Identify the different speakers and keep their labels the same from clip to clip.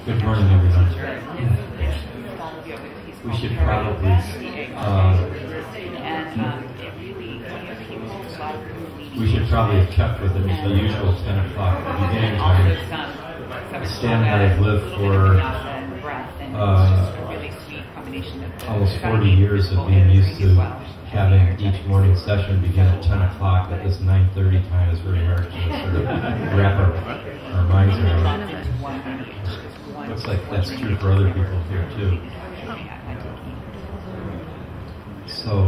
Speaker 1: Good morning, everyone. We should probably have kept with the usual 10 o'clock beginning time. Stan and I have lived for almost 40 years of being used to having each morning session begin at 10 o'clock. At this 9:30 time is very hard to sort of wrap our minds around. Looks like that's true for other people here too. So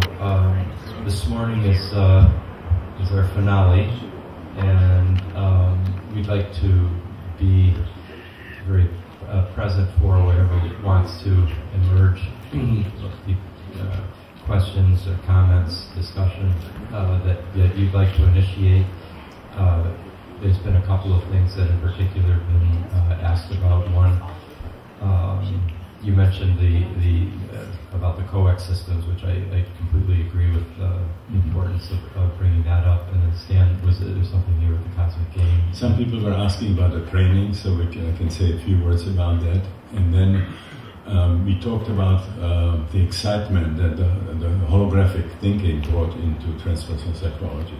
Speaker 1: this morning is our finale, and we'd like to be very present for whatever wants to emerge, questions or comments, discussion that you'd like to initiate. There's been a couple of things that in particular have been asked about. One, you mentioned the about the coax systems, which I completely agree with the importance of bringing that up. And then Stan, was there something here with the cosmic game?
Speaker 2: Some people were asking about the training, so I can say a few words about that. And then we talked about the excitement that the holographic thinking brought into transpersonal psychology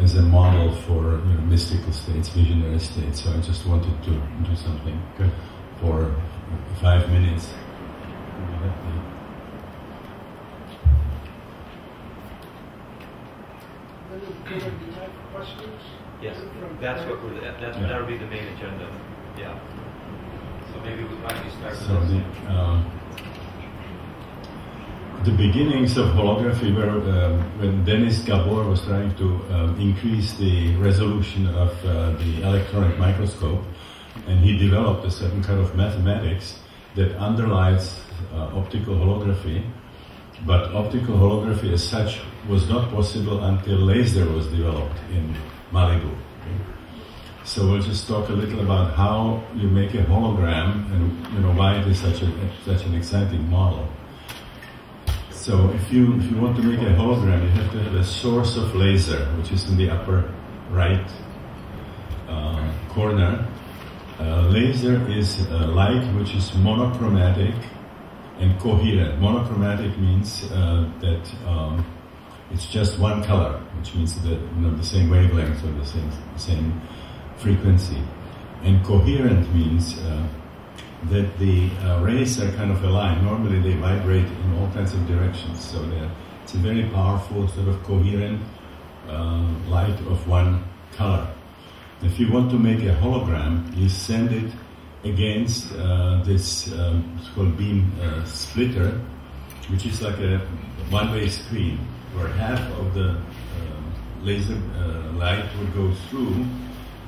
Speaker 2: as a model for mystical states, visionary states. So I just wanted to do something good for 5 minutes.
Speaker 3: Yes, that would be the main agenda. Yeah. So maybe we might start with
Speaker 2: the beginnings of holography were when Denis Gabor was trying to increase the resolution of the electronic microscope, and he developed a certain kind of mathematics that underlies optical holography. But optical holography as such was not possible until laser was developed in Malibu. So we'll just talk a little about how you make a hologram and why it is such an exciting model. So if you want to make a hologram, you have to have a source of laser, which is in the upper right corner. Laser is light which is monochromatic and coherent. Monochromatic means that it's just one color, which means that the same wavelength or the same frequency. And coherent means that the rays are kind of aligned. Normally they vibrate in all kinds of directions, so it's a very powerful sort of coherent light of one color. If you want to make a hologram, you send it against this it's called beam splitter, which is like a one-way screen where half of the laser light will go through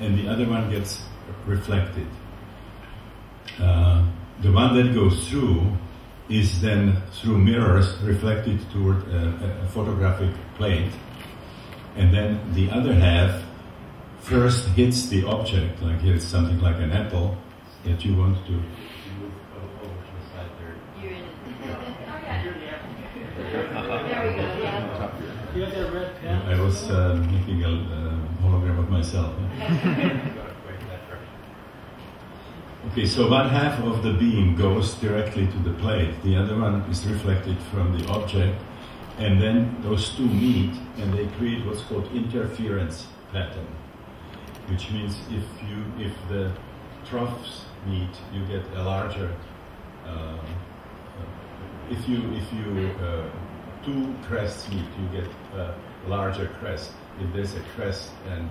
Speaker 2: and the other one gets reflected. The one that goes through is then through mirrors reflected toward a photographic plate, and then the other half first hits the object, like here it's something like an apple that you want to move over to the side there.
Speaker 4: You're in it.
Speaker 5: You got that red pen?
Speaker 2: I was making a hologram of myself. Okay, so one half of the beam goes directly to the plate, the other one is reflected from the object, and then those two meet and they create what's called interference pattern, which means if the troughs meet, you get a larger. If two crests meet, you get a larger crest. If there's a crest and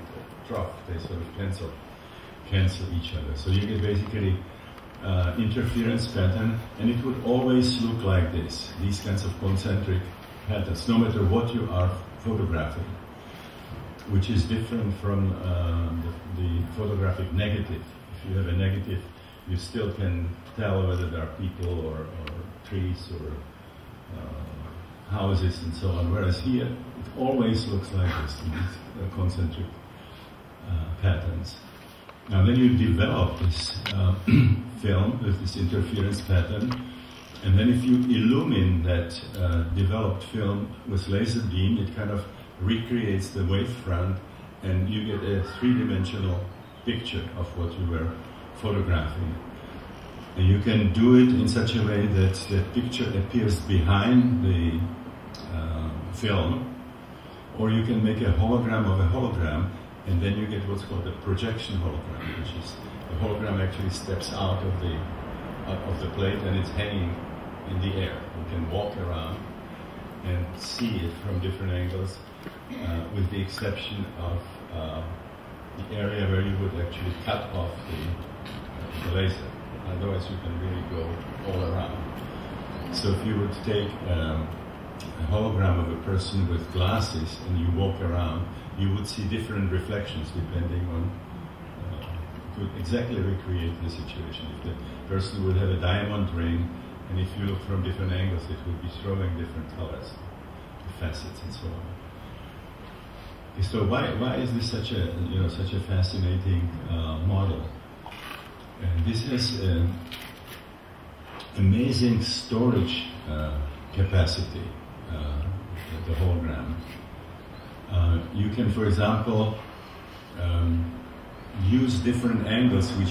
Speaker 2: trough, they sort of cancel each other. So you get basically interference pattern, and it would always look like this. These kinds of concentric patterns, no matter what you are photographing, which is different from the photographic negative. If you have a negative, you still can tell whether there are people or trees or houses and so on. Whereas here, it always looks like this, these concentric patterns. Now then you develop this film with this interference pattern, and then if you illumine that developed film with laser beam, it kind of recreates the wavefront, and you get a three-dimensional picture of what you were photography. And you can do it in such a way that the picture appears behind the film, or you can make a hologram of a hologram, and then you get what's called a projection hologram, which is the hologram actually steps out of the plate and it's hanging in the air. You can walk around and see it from different angles, with the exception of the area where you would actually cut off the laser. Otherwise you can really go all around. So if you would take a hologram of a person with glasses and you walk around, you would see different reflections depending on, could exactly recreate the situation. If the person would have a diamond ring, and if you look from different angles, it would be throwing different colors, facets and so on. So why is this such a fascinating model? And this has amazing storage capacity, the hologram. You can, for example, use different angles with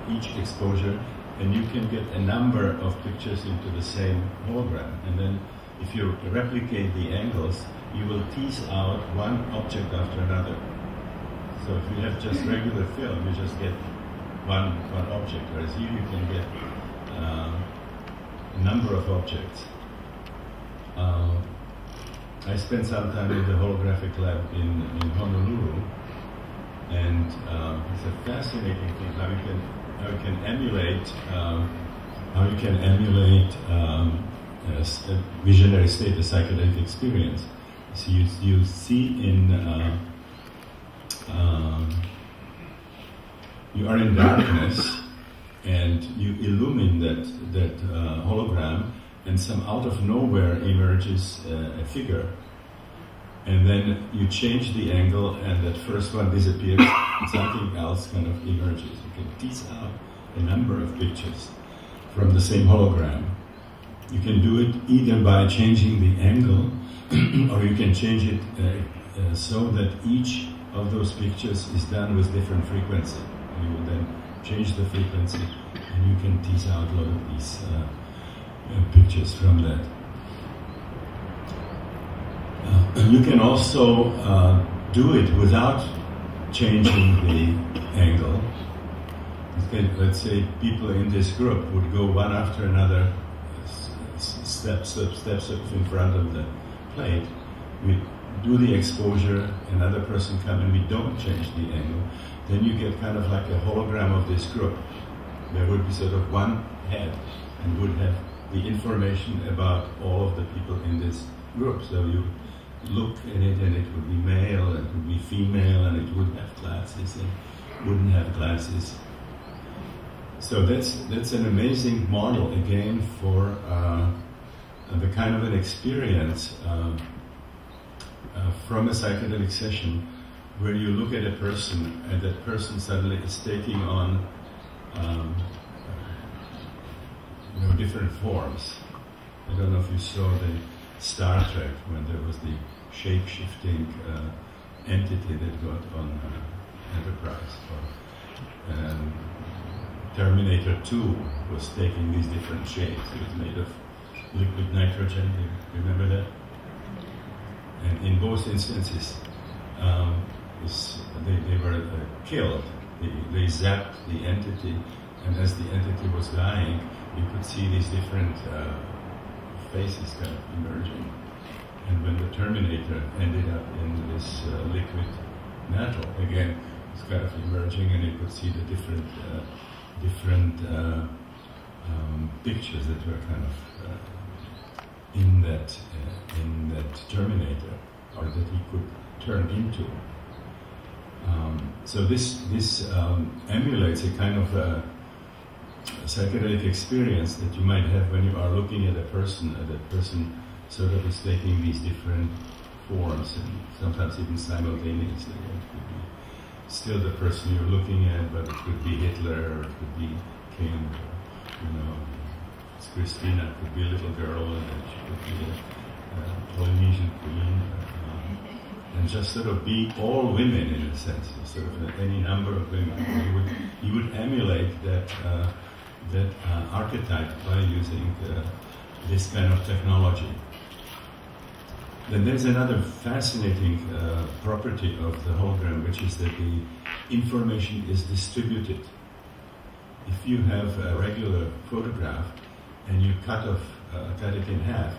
Speaker 2: each exposure, and you can get a number of pictures into the same hologram. And then if you replicate the angles, you will tease out one object after another. So if you have just regular film, you just get one object, whereas here you can get a number of objects. I spent some time in the holographic lab in Honolulu, and it's a fascinating thing how you can emulate a visionary state, a psychedelic experience. So you see you are in darkness, and you illumine that hologram, and some out of nowhere emerges a figure. And then you change the angle, and that first one disappears, and something else kind of emerges. You can tease out a number of pictures from the same hologram. You can do it either by changing the angle, or you can change it so that each of those pictures is done with different frequency. And you will then change the frequency, and you can tease out a lot of these pictures from that. You can also do it without changing the angle. Let's say people in this group would go one after another, steps up in front of the plate. We do the exposure, another person comes, and we don't change the angle. Then you get kind of like a hologram of this group. There would be sort of one head, and would have the information about all of the people in this group. So you look at it, and it would be male, and it would be female, and it would have glasses, and wouldn't have glasses. So that's an amazing model again for the kind of an experience from a psychedelic session, where you look at a person, and that person suddenly is taking on different forms. I don't know if you saw the Star Trek, when there was the shape-shifting entity that got on Enterprise. Or Terminator 2 was taking these different shapes. It was made of liquid nitrogen. You remember that? And in both instances, they were killed. They zapped the entity, and as the entity was dying, you could see these different faces kind of emerging. And when the Terminator ended up in this liquid metal, again, it's kind of emerging, and you could see the different pictures that were kind of in that Terminator, or that he could turn into. So this emulates a kind of psychedelic experience that you might have when you are looking at a person, and that person sort of is taking these different forms, and sometimes even simultaneously. It could be still the person you're looking at, but it could be Hitler, or it could be King, or, it's Christina, it could be a little girl, and she could be a Polynesian queen. and just sort of be all women in a sense, sort of any number of women. You would emulate that archetype by using this kind of technology. Then there's another fascinating property of the hologram, which is that the information is distributed. If you have a regular photograph and you cut it in half,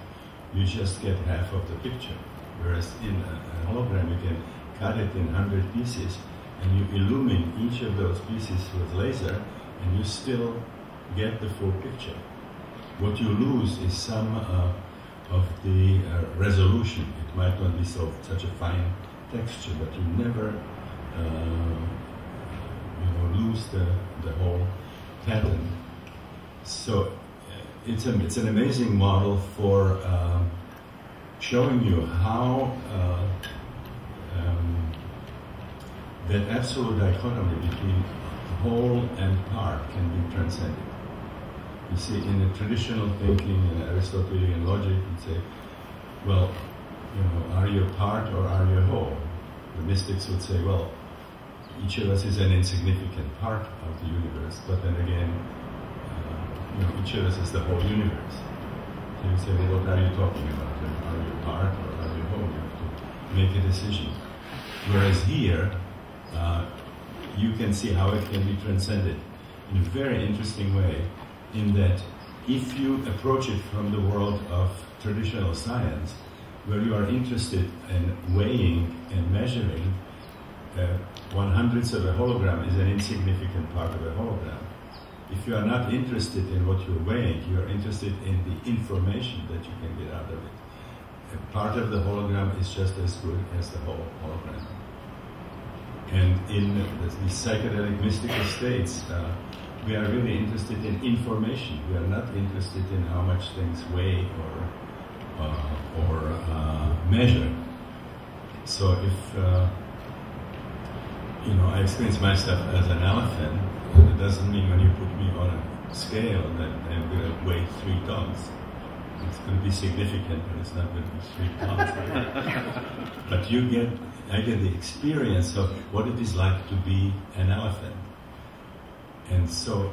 Speaker 2: you just get half of the picture. Whereas in a hologram, you can cut it in 100 pieces, and you illumine each of those pieces with laser, and you still get the full picture. What you lose is some of the resolution. It might not be such a fine texture, but you never lose the whole pattern. So it's an amazing model for showing you how that absolute dichotomy between whole and part can be transcended. You see, in the traditional thinking, in Aristotelian logic, you'd say, well, are you a part or are you a whole? The mystics would say, well, each of us is an insignificant part of the universe, but then again, each of us is the whole universe. So you say, well, what are you talking about? Are you a part or are you a whole? You have to make a decision. Whereas here, you can see how it can be transcended in a very interesting way, in that if you approach it from the world of traditional science, where you are interested in weighing and measuring, 1/100th of a hologram is an insignificant part of a hologram. If you are not interested in what you're weighing, you are interested in the information that you can get out of it. A part of the hologram is just as good as the whole hologram. And in the psychedelic mystical states, we are really interested in information. We are not interested in how much things weigh or measure. So if I experience myself as an elephant, it doesn't mean when you put me on a scale that I'm going to weigh 3 tons. It's going to be significant, but it's not going to be 3 tons. But I get the experience of what it is like to be an elephant. And so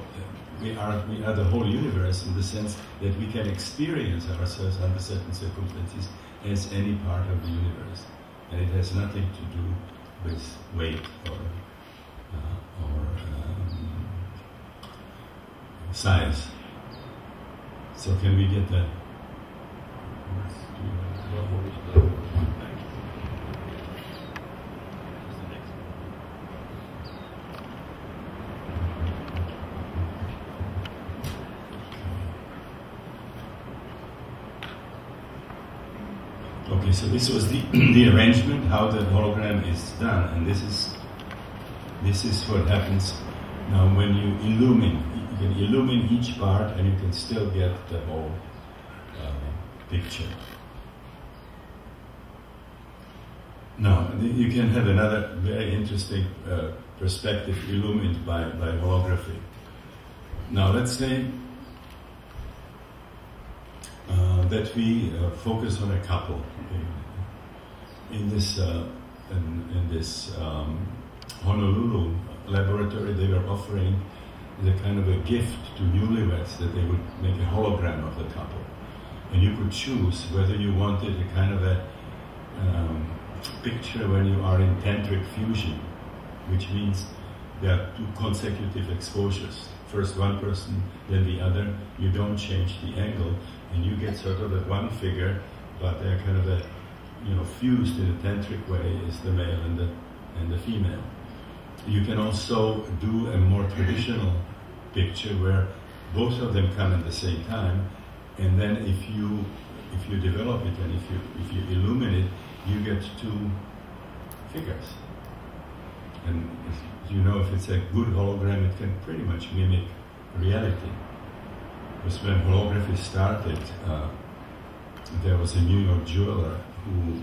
Speaker 2: we are the whole universe in the sense that we can experience ourselves under certain circumstances as any part of the universe. And it has nothing to do with weight or size. So can we get that? Okay, so this was the arrangement, how the hologram is done, and this is what happens now when you illumine. You can illumine each part, and you can still get the whole picture. Now, you can have another very interesting perspective illumined by holography. Now, let's say that we focus on a couple. In this Honolulu laboratory, they were offering the kind of a gift to newlyweds that they would make a hologram of the couple, and you could choose whether you wanted a kind of a picture when you are in tantric fusion, which means there are 2 consecutive exposures. First one person, then the other. You don't change the angle, and you get sort of a one figure, but they're kind of fused in a tantric way is the male and the female. You can also do a more traditional picture where both of them come at the same time, and then if you develop it and if you illuminate it, you get 2 figures. And if it's a good hologram, it can pretty much mimic reality. Because when holography started, there was a New York jeweler who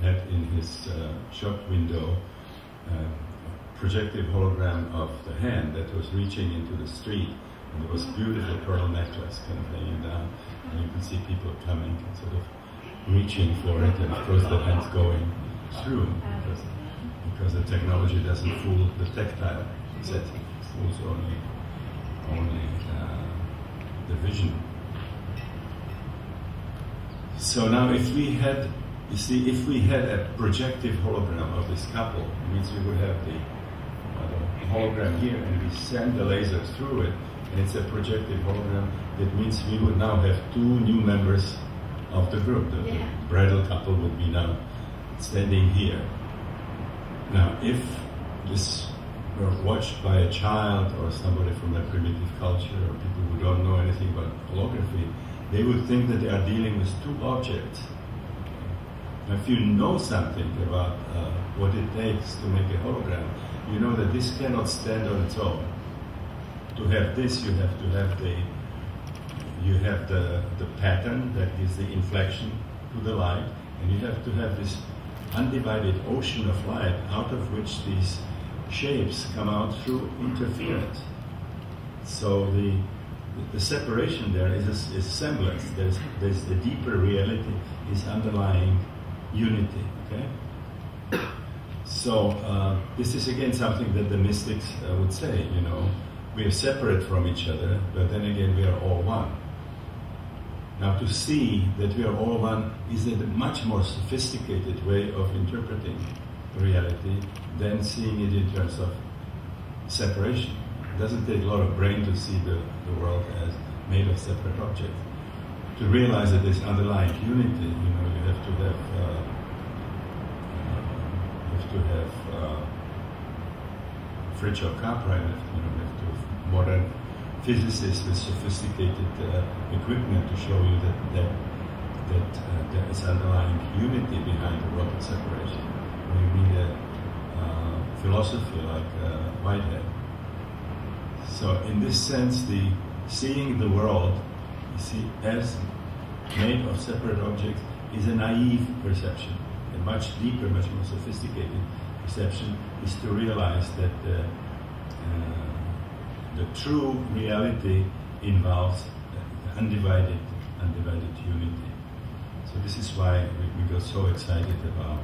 Speaker 2: had in his shop window projective hologram of the hand that was reaching into the street, and there was a beautiful pearl necklace kind of hanging down, and you could see people coming and sort of reaching for it, and of course the hand's going. true, because the technology doesn't fool the tactile setting, it fools only the vision. So now if we had, you see, if we had a projective hologram of this couple, it means we would have the hologram here and we send the laser through it, and it's a projective hologram. That means we would now have two new members of the group. The bridal couple would be now standing here. Now, if this were watched by a child or somebody from a primitive culture or people who don't know anything about holography, they would think that they are dealing with two objects. Now, if you know something about what it takes to make a hologram, you know that this cannot stand on its own. To have this, you have to have the pattern that is the inflection to the light, and you have to have this undivided ocean of light out of which these shapes come out through interference. So the separation there is semblance. There's the deeper reality is underlying unity. Okay. So this is again something that the mystics would say. You know, we are separate from each other, but then again we are all one. Now, to see that we are all one is a much more sophisticated way of interpreting reality than seeing it in terms of separation. It doesn't take a lot of brain to see the world as made of separate objects. To realize that there's underlying unity, you know, you have to have Richard Tarnas, you know, you have to have modern physicists with sophisticated equipment to show you that there is underlying unity behind the world of separation. You need a philosophy like Whitehead. So in this sense, the seeing the world, you see, as made of separate objects is a naive perception. A much deeper, much more sophisticated perception is to realize that the true reality involves undivided unity. So this is why we got so excited about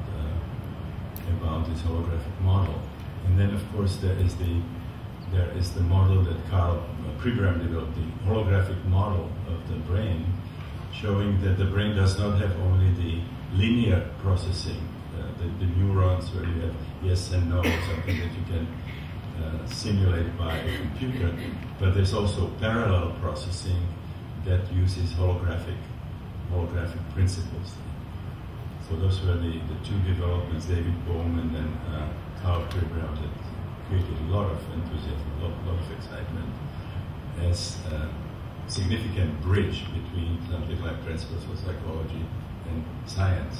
Speaker 2: this holographic model. And then, of course, there is the model that Karl Pribram developed, the holographic model of the brain, showing that the brain does not have only the linear processing, the neurons where you have yes and no, something that you can simulate by a computer, but there's also parallel processing that uses holographic principles. So those were the two developments, David Bohm and then Karl Pribram, that created a lot of enthusiasm, a lot of excitement as a significant bridge between something like transpersonal psychology and science.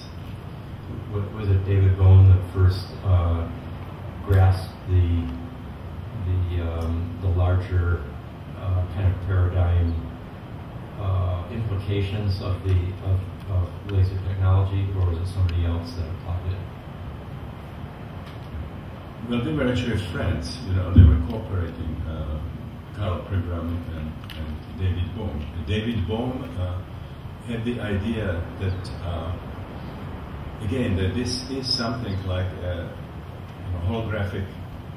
Speaker 1: Was it David Bohm that first grasped the larger kind of paradigm implications of laser technology, or was it somebody else that applied it?
Speaker 2: Well, they were actually friends. You know, they were cooperating. Karl Pribram and David Bohm. David Bohm had the idea that again that this is something like a holographic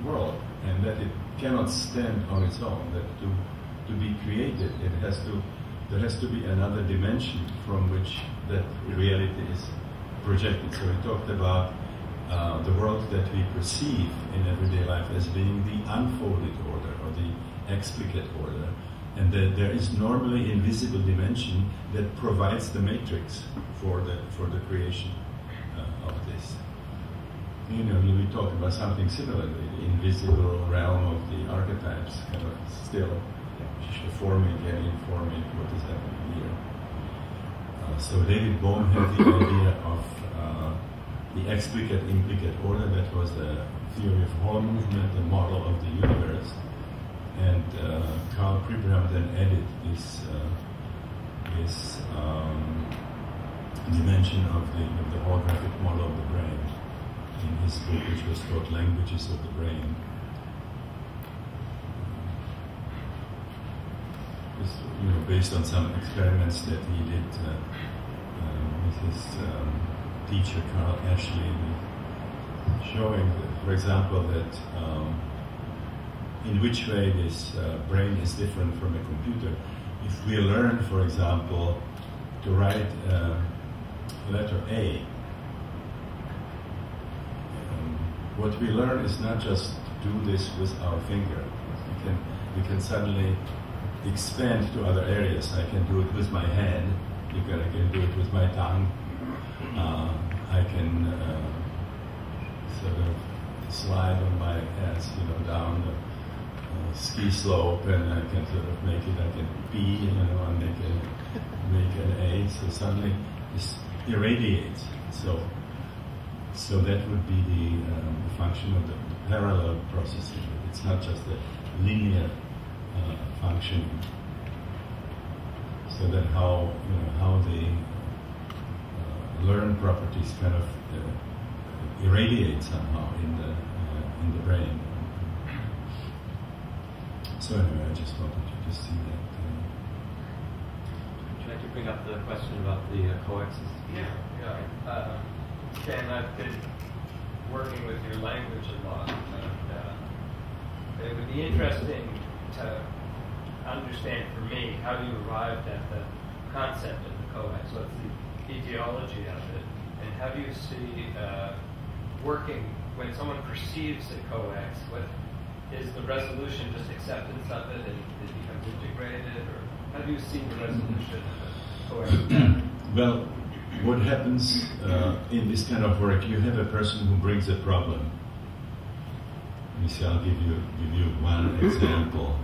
Speaker 2: world, and that it cannot stand on its own. That to be created, there has to be another dimension from which that reality is projected. So he talked about the world that we perceive in everyday life as being the unfolded order or the explicate order, and that there is normally invisible dimension that provides the matrix for the creation of this. You know, we talk about something similar, the invisible realm of the archetypes, kind of still forming and informing what is happening here. So David Bohm had the idea of the explicate-implicate order. That was a theory of whole movement, the model of the universe. And Karl Pribram then added this dimension of the holographic model of the brain in his book, which was called Languages of the Brain. Based on some experiments that he did with his teacher Carl Ashley, showing, for example, that in which way this brain is different from a computer. If we learn, for example, to write letter A, what we learn is not just to do this with our finger. We can suddenly expand to other areas. I can do it with my hand. I can do it with my tongue. I can sort of slide on my ass, down the ski slope, and I can sort of make it. I can B, and make an A. So suddenly this irradiates. So that would be the function of the parallel processing. It's not just a linear functioning. So that how the learned properties kind of irradiate somehow in the brain. So anyway, I just wanted you to see that.
Speaker 1: Would you like to bring up the question about the coexistence?
Speaker 4: Yeah. Ken, I've been working with your language a lot, and it would be interesting to understand for me how you arrived at the concept of the coex. What's the etiology of it, and how do you see working when someone perceives a coex? What is the resolution? Just acceptance of it, and it becomes integrated, or how do you see the resolution of a coex?
Speaker 2: Well, what happens in this kind of work? You have a person who brings a problem. Let me see. I'll give you one example.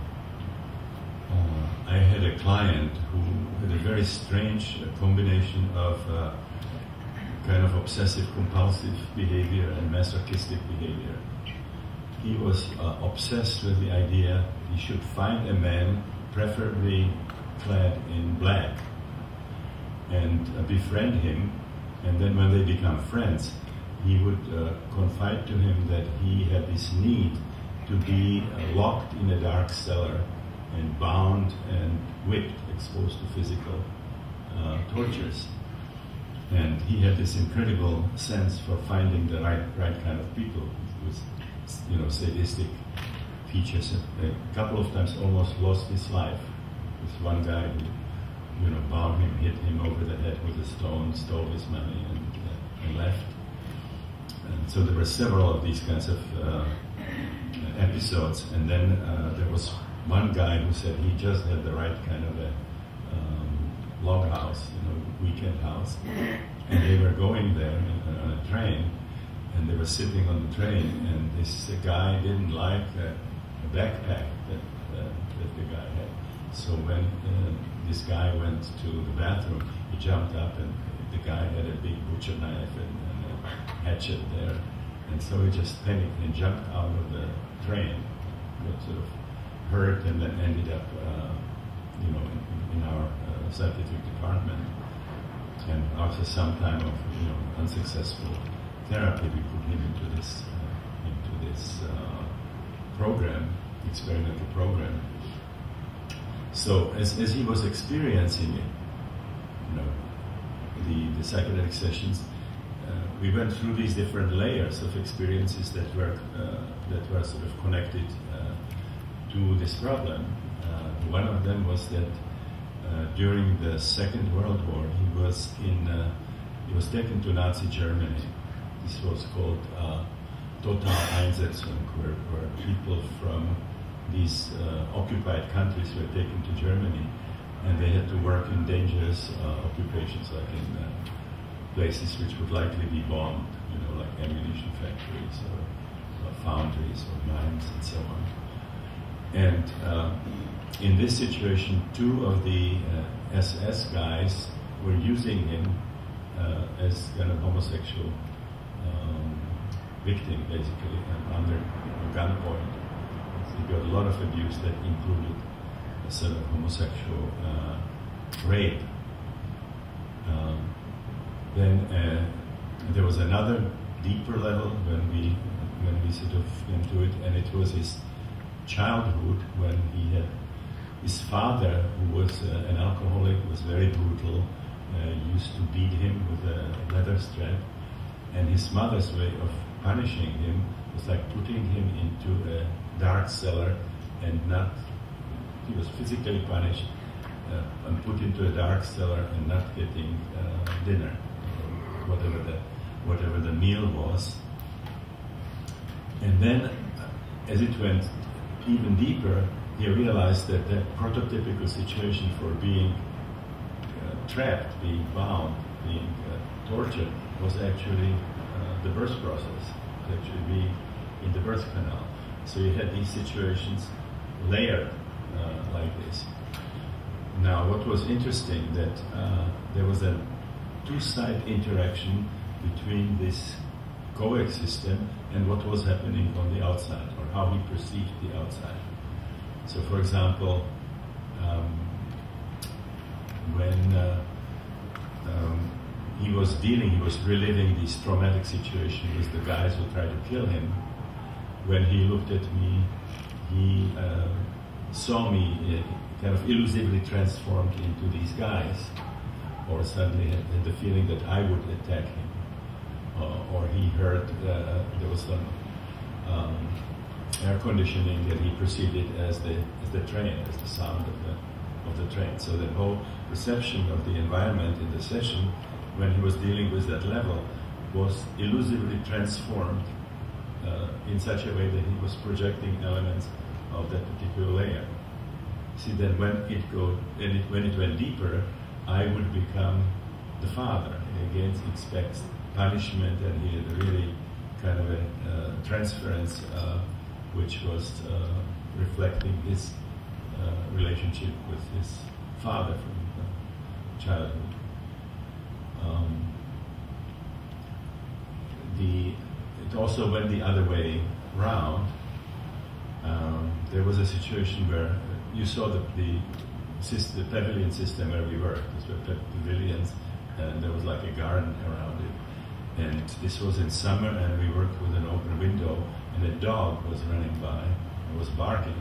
Speaker 2: I had a client who had a very strange combination of kind of obsessive-compulsive behavior and masochistic behavior. He was obsessed with the idea he should find a man, preferably clad in black, and befriend him, and then when they become friends, he would confide to him that he had this need to be locked in a dark cellar and bound and whipped, exposed to physical tortures. And he had this incredible sense for finding the right kind of people with, sadistic features. A couple of times almost lost his life. This one guy who, bound him, hit him over the head with a stone, stole his money, and left. And so there were several of these kinds of episodes. And then there was one guy who said he just had the right kind of a log house, weekend house. And they were going there on a train, and they were sitting on the train, and this guy didn't like the backpack that the guy had. So when this guy went to the bathroom, he jumped up, and the guy had a big butcher knife and a hatchet there. And so he just panicked and jumped out of the train, got sort of hurt, and then ended up, in our scientific department. And after some time of unsuccessful therapy, we put him into this program, experimental program. So as he was experiencing it, the psychedelic sessions, we went through these different layers of experiences that were sort of connected to this problem. One of them was that during the Second World War, he was taken to Nazi Germany. This was called Total Einsetzung, where people from these occupied countries were taken to Germany, and they had to work in dangerous occupations, like in places which would likely be bombed, like ammunition factories or foundries or mines and so on. And in this situation, two of the SS guys were using him as kind of homosexual victim, basically, under gunpoint. He got a lot of abuse that included a sort of homosexual rape. Then there was another deeper level when we sort of into it, and it was his childhood when he had his father, who was an alcoholic, was very brutal, used to beat him with a leather strap, and his mother's way of punishing him was like putting him into a dark cellar and not, he was physically punished and put into a dark cellar and not getting dinner, or whatever the meal was. And then, as it went even deeper, he realized that that prototypical situation for being trapped, being bound, being tortured, was actually the birth process, actually being in the birth canal. So you had these situations layered like this. Now, what was interesting that there was a two-side interaction between this coex system and what was happening on the outside, or how he perceived the outside. So, for example, when he was reliving these traumatic situations with the guys who tried to kill him. When he looked at me, he saw me kind of elusively transformed into these guys, or suddenly had the feeling that I would attack him, or he heard there was some air conditioning, that he perceived it as the train, as the sound of the train. So the whole perception of the environment in the session, when he was dealing with that level, was elusively transformed in such a way that he was projecting elements of that particular layer. See, then when it went deeper, I would become the father. He again expects punishment, and he had really kind of a transference which was reflecting his relationship with his father from childhood. It also went the other way round. There was a situation where you saw the pavilion system where we worked. These were pavilions, and there was like a garden around it. And this was in summer, and we worked with an open window, and a dog was running by and was barking.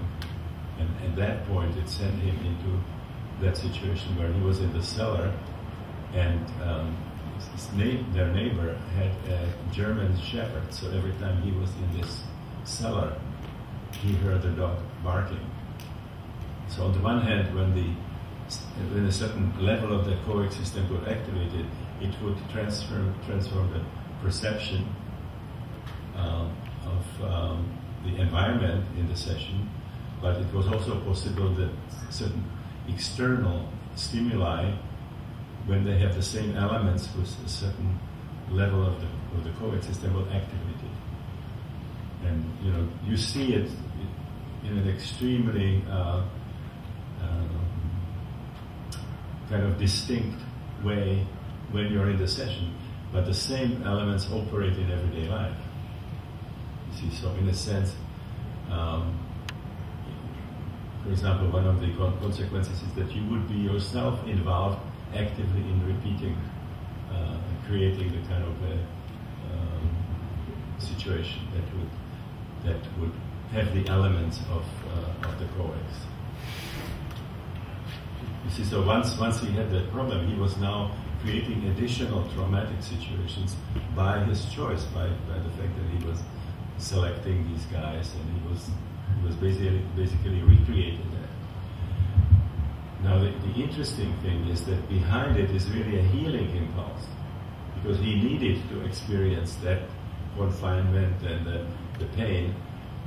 Speaker 2: And at that point, it sent him into that situation where he was in the cellar, and their neighbor had a German shepherd. So every time he was in this cellar, he heard the dog barking. So on the one hand, when a certain level of the coex system got activated, it would transform the perception of the environment in the session, but it was also possible that certain external stimuli, when they have the same elements with a certain level of the coex system, will activate it. And you see it in an extremely kind of distinct way when you're in the session, but the same elements operate in everyday life. You see, so in a sense, for example, one of the consequences is that you would be yourself involved actively in repeating, creating the kind of a situation that would have the elements of the coex. You see, so once he had that problem, he was now creating additional traumatic situations by his choice, by the fact that he was selecting these guys, and he was basically recreating that. Now the interesting thing is that behind it is really a healing impulse, because he needed to experience that confinement and the pain,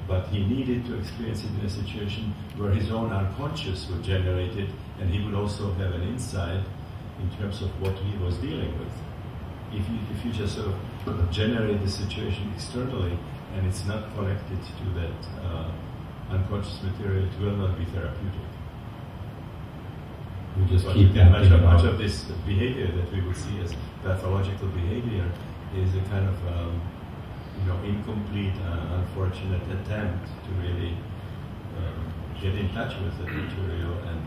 Speaker 2: but he needed to experience it in a situation where his own unconscious would generate it, and he would also have an insight in terms of what he was dealing with. If you just sort of generate the situation externally and it's not connected to that unconscious material, it will not be therapeutic.
Speaker 1: We just
Speaker 2: but
Speaker 1: keep
Speaker 2: much of this behavior that we would see as pathological behavior is a kind of incomplete, unfortunate attempt to really get in touch with the material and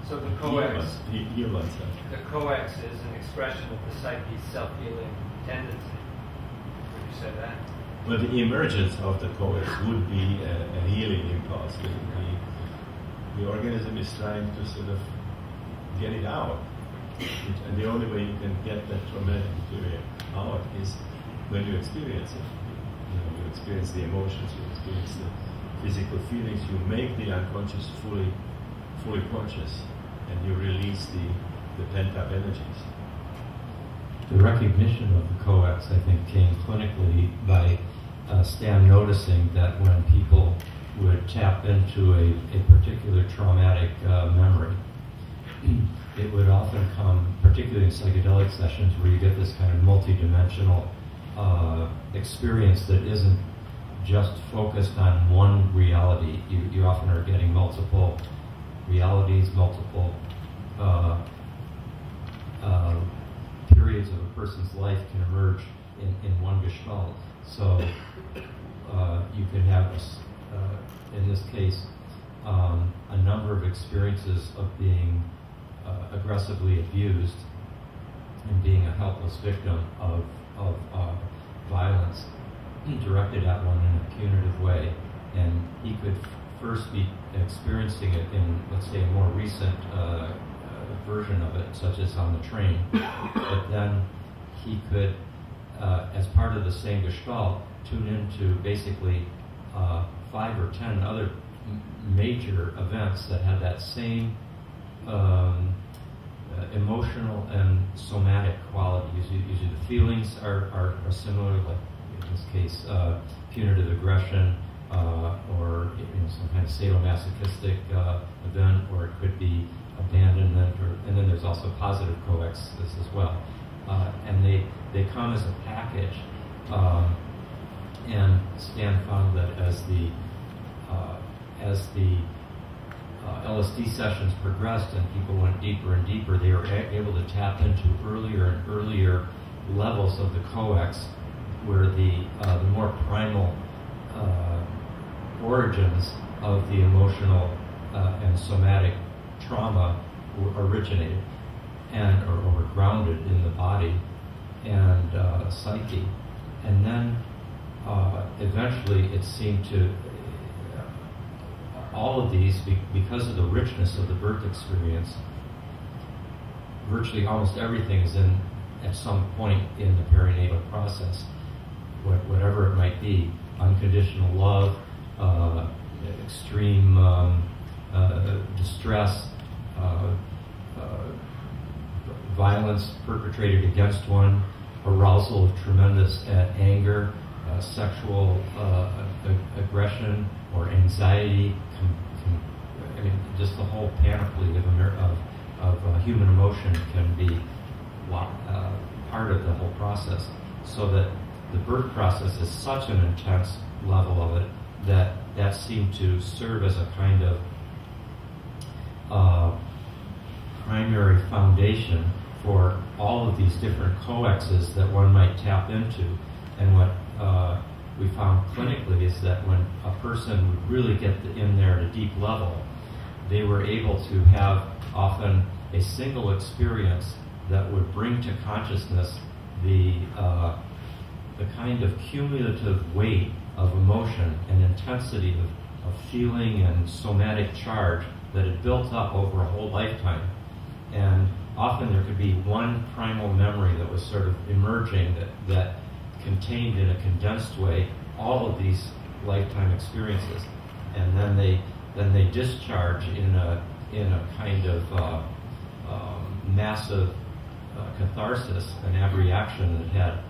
Speaker 4: so the coex
Speaker 2: heal oneself.
Speaker 4: The coex is an expression of the psyche's self-healing tendency. Would you say that?
Speaker 2: Well, the emergence of the coex would be a healing impulse. The organism is trying to sort of get it out. And the only way you can get that traumatic material out is when you experience it. You experience the emotions, you experience the physical feelings, you make the unconscious fully conscious, and you release the pent-up energies.
Speaker 1: The recognition of the coex, I think, came clinically by Stan noticing that when people would tap into a particular traumatic memory, it would often come, particularly in psychedelic sessions, where you get this kind of multidimensional experience that isn't just focused on one reality. You often are getting multiple realities, multiple periods of a person's life can emerge in one gestalt. So you could have, in this case, a number of experiences of being aggressively abused and being a helpless victim of violence directed at one in a punitive way. And he could first be experiencing it in, let's say, a more recent version of it, such as on the train. But then he could, as part of the same gestalt, tune into basically 5 or 10 other major events that had that same emotional and somatic quality. Usually the feelings are similar, like in this case, punitive aggression, or some kind of sadomasochistic event, or it could be abandonment, and then there's also positive coexes as well. And they come as a package. And Stan found that as the LSD sessions progressed and people went deeper and deeper, they were able to tap into earlier and earlier levels of the coex, where the more primal origins of the emotional and somatic trauma originated and or were grounded in the body and psyche. And then eventually it seemed to, all of these, because of the richness of the birth experience, virtually almost everything is in at some point in the perinatal process, whatever it might be, unconditional love, extreme distress, violence perpetrated against one, arousal of tremendous anger, sexual aggression or anxiety. I mean, just the whole panoply of human emotion can be part of the whole process. So that the birth process is such an intense level of it that seemed to serve as a kind of primary foundation for all of these different coexes that one might tap into. And what we found clinically is that when a person would really get in there at a deep level, they were able to have often a single experience that would bring to consciousness the kind of cumulative weight of emotion and intensity of feeling and somatic charge that had built up over a whole lifetime. And often there could be one primal memory that was sort of emerging that contained in a condensed way all of these lifetime experiences, and then they discharge in a kind of massive catharsis, an abreaction that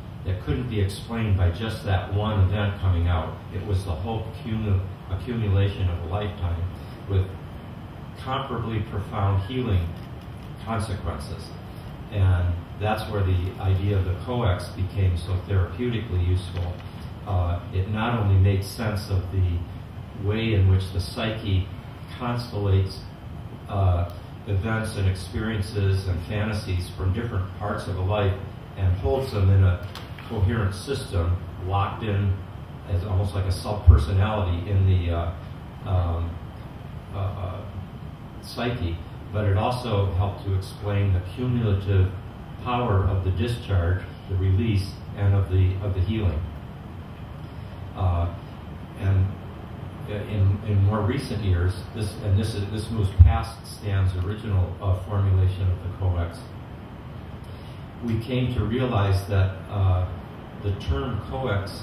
Speaker 1: couldn't be explained by just that one event coming out. It was the whole accumulation of a lifetime with comparably profound healing consequences. And that's where the idea of the coex became so therapeutically useful. It not only made sense of the way in which the psyche constellates events and experiences and fantasies from different parts of a life and holds them in a coherent system, locked in as almost like a self-personality in the psyche, but it also helped to explain the cumulative power of the discharge, the release, and of the healing. And in more recent years, this moves past Stan's original formulation of the coex. We came to realize that the term coex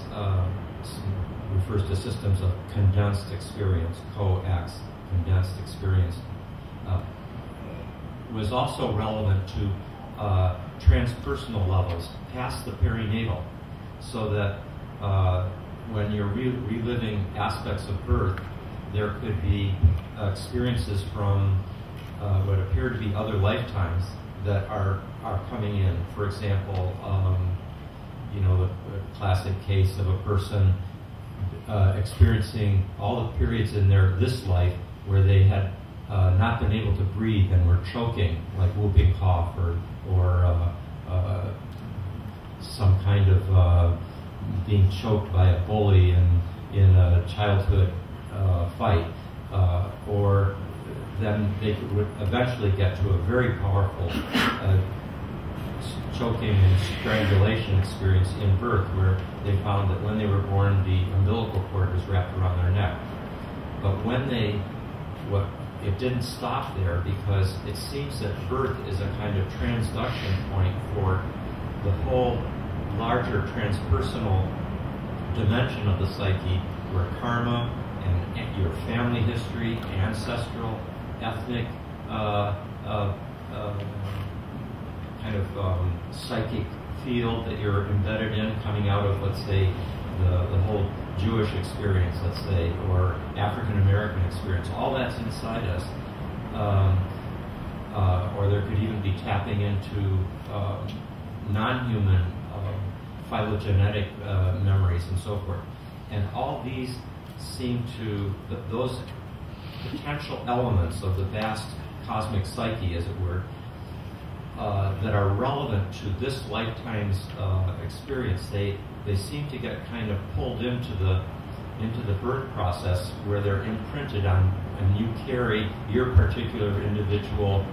Speaker 1: refers to systems of condensed experience, coex, condensed experience, was also relevant to transpersonal levels past the perinatal, so that when you're reliving aspects of birth, there could be experiences from what appear to be other lifetimes that are coming in. For example, the classic case of a person experiencing all the periods in this life where they had not been able to breathe and were choking, like whooping cough or some kind of being choked by a bully in a childhood fight, or then they would eventually get to a very powerful choking and strangulation experience in birth, where they found that when they were born, the umbilical cord was wrapped around their neck. But it didn't stop there, because it seems that birth is a kind of transduction point for the whole larger transpersonal dimension of the psyche, where karma and your family history, ancestral, ethnic, kind of psychic field that you're embedded in, coming out of, let's say, the whole Jewish experience, let's say, or African American experience, all that's inside us. Or there could even be tapping into non-human phylogenetic memories and so forth. And all these seem to, those potential elements of the vast cosmic psyche, as it were, that are relevant to this lifetime's experience, they seem to get kind of pulled into the birth process, where they're imprinted on, and you carry your particular individual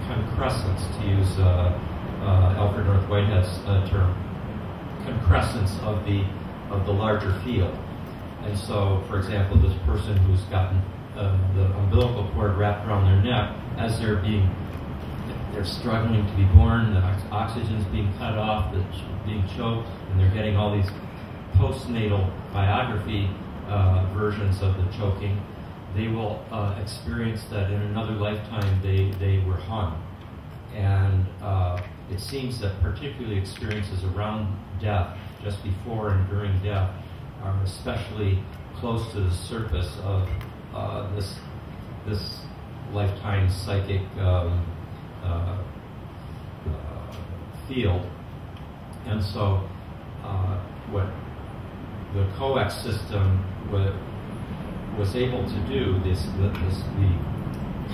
Speaker 1: concrescence, to use Alfred North Whitehead's term, concrescence of the larger field. And so, for example, this person who's gotten the umbilical cord wrapped around their neck, as they're struggling to be born, the oxygen's being cut off, they're being choked, and they're getting all these postnatal biography versions of the choking. They will experience that in another lifetime they were hung. And it seems that particularly experiences around death, just before and during death, are especially close to the surface of this lifetime psychic field. And so what the coex system was able to do, the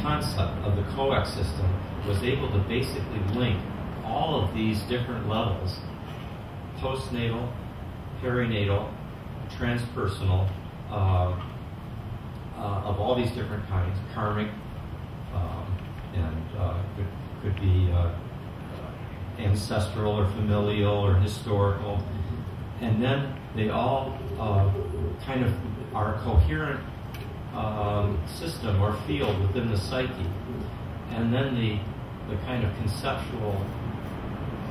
Speaker 1: concept of the coex system was able to basically link all of these different levels, postnatal, perinatal, transpersonal, of all these different kinds, karmic, and could be ancestral or familial or historical. And then they all kind of are a coherent system or field within the psyche. And then the kind of conceptual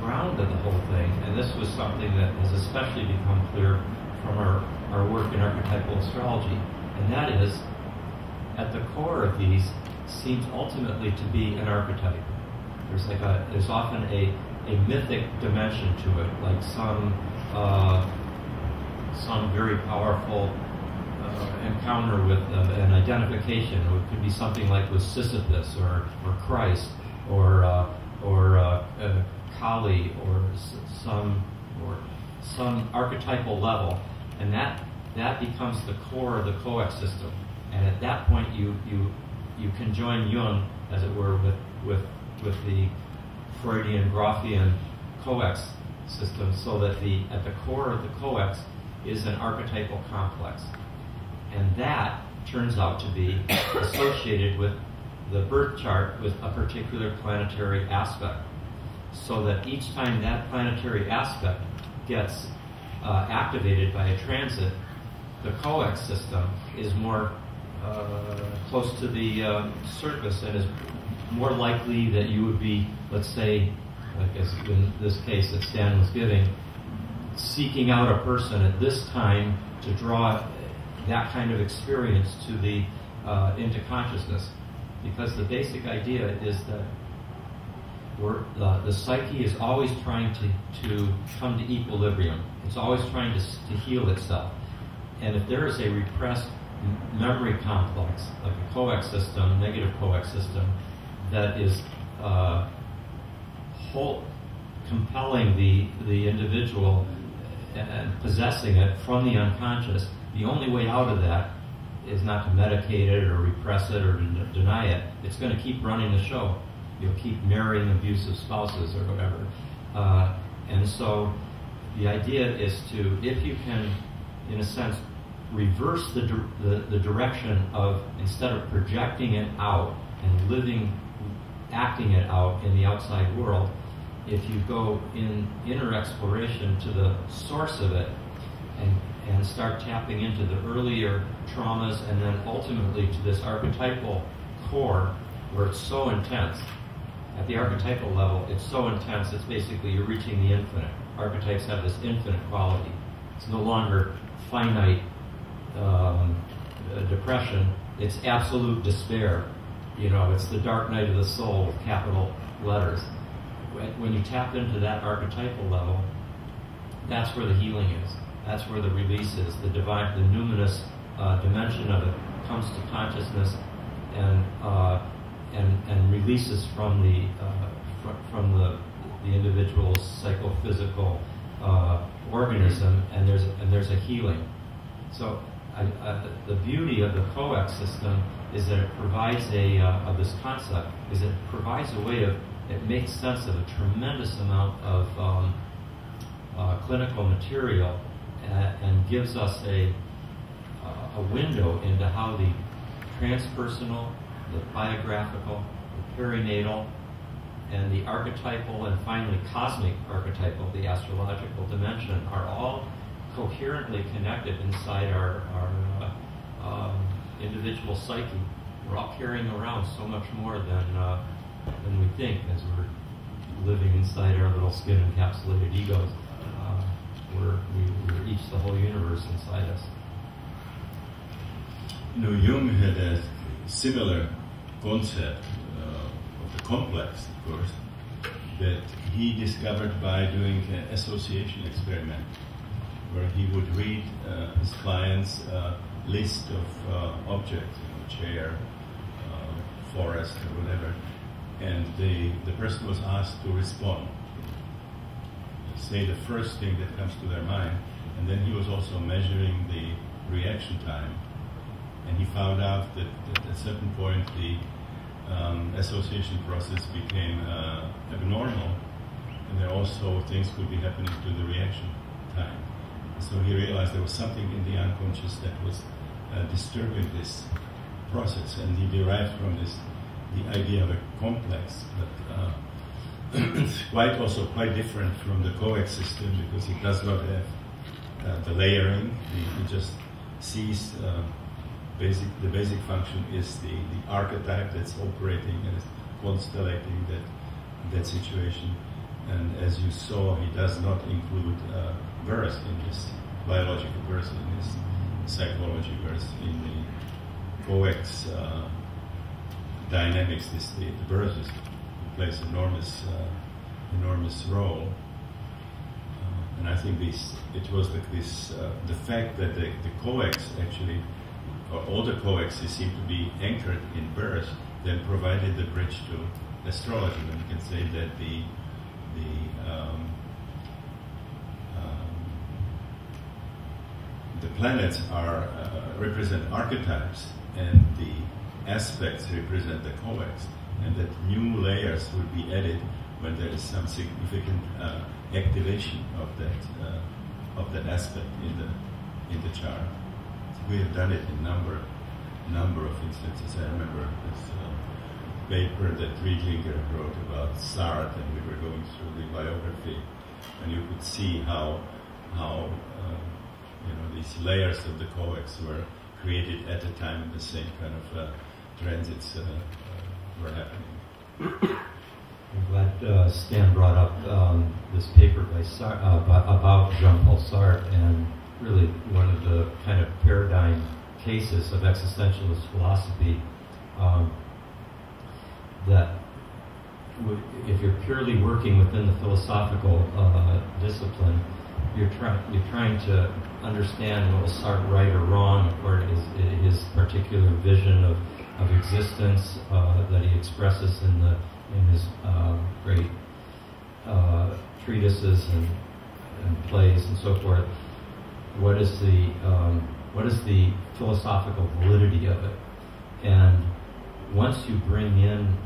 Speaker 1: ground of the whole thing, and this was something that has especially become clear from our work in archetypal astrology, and that is, at the core of these seems ultimately to be an archetype. There's often a mythic dimension to it, like some very powerful encounter with an identification. It could be something like with Sisyphus or Christ or Kali or some archetypal level, and that becomes the core of the coex system. And at that point, you can join Jung, as it were, with the Freudian Grofian coex system, so that at the core of the coex is an archetypal complex. And that turns out to be associated with the birth chart with a particular planetary aspect. So that each time that planetary aspect gets activated by a transit, the coex system is more close to the surface, and is more likely that you would be, let's say, like as in this case that Stan was giving, seeking out a person at this time to draw that kind of experience to the into consciousness, because the basic idea is that the psyche is always trying to come to equilibrium. It's always trying to heal itself. And if there is a repressed memory complex, like a coax system, negative coax system, that is compelling the individual and possessing it from the unconscious, the only way out of that is not to medicate it or repress it or to deny it. It's going to keep running the show. You'll keep marrying abusive spouses or whatever. And so the idea is to, if you can, in a sense, reverse the direction of, instead of projecting it out and acting it out in the outside world, if you go in inner exploration to the source of it and start tapping into the earlier traumas, and then ultimately to this archetypal core where it's so intense. At the archetypal level, it's so intense, it's basically you're reaching the infinite. Archetypes have this infinite quality. It's no longer finite depression, it's absolute despair. It's the dark night of the soul with capital letters. When you tap into that archetypal level, that's where the healing is. That's where the release is. The divine, the numinous dimension of it comes to consciousness and releases from the individual's psychophysical organism, and there's a healing. So the beauty of the coax system is that it provides of this concept is it provides a way of, it makes sense of a tremendous amount of clinical material and gives us a window into how the transpersonal, the biographical, the perinatal, and the archetypal, and finally cosmic archetypal, the astrological dimension, are all coherently connected inside our individual psyche. We're all carrying around so much more than we think as we're living inside our little skin-encapsulated egos. We each the whole universe inside us.
Speaker 2: Jung had a similar concept of the complex, of course, that he discovered by doing an association experiment, where he would read his clients' list of objects, chair, forest, or whatever, and the person was asked to respond, say the first thing that comes to their mind, and then he was also measuring the reaction time, and he found out that at a certain point the association process became abnormal, and there also things could be happening to the reaction time. So he realized there was something in the unconscious that was disturbing this process, and he derived from this the idea of a complex, but it's quite different from the coax system, because it does not have the layering. It just sees the basic function is the archetype that's operating and is constellating that situation. And as you saw, he does not include birth in this biological birth, in this psychology birth, in the coax dynamics. The birth plays enormous role. And I think it was the fact that the coax actually, or all the coaxes seem to be anchored in birth, then provided the bridge to astrology. And you can say that the planets represent archetypes, and the aspects represent the coax, and that new layers will be added when there is some significant activation of that aspect in the chart. So we have done it in number of instances. I remember this paper that Riedlinger wrote about Sartre, and we were going through the biography, and you could see how these layers of the coax were created at a time in the same kind of transits were happening.
Speaker 1: I'm glad Stan brought up this paper by about Jean-Paul Sartre, and really one of the kind of paradigm cases of existentialist philosophy, that if you're purely working within the philosophical discipline, you're trying to understand what was Sartre right or wrong according to his particular vision of existence that he expresses in his great treatises and plays and so forth. What is the philosophical validity of it? And once you bring in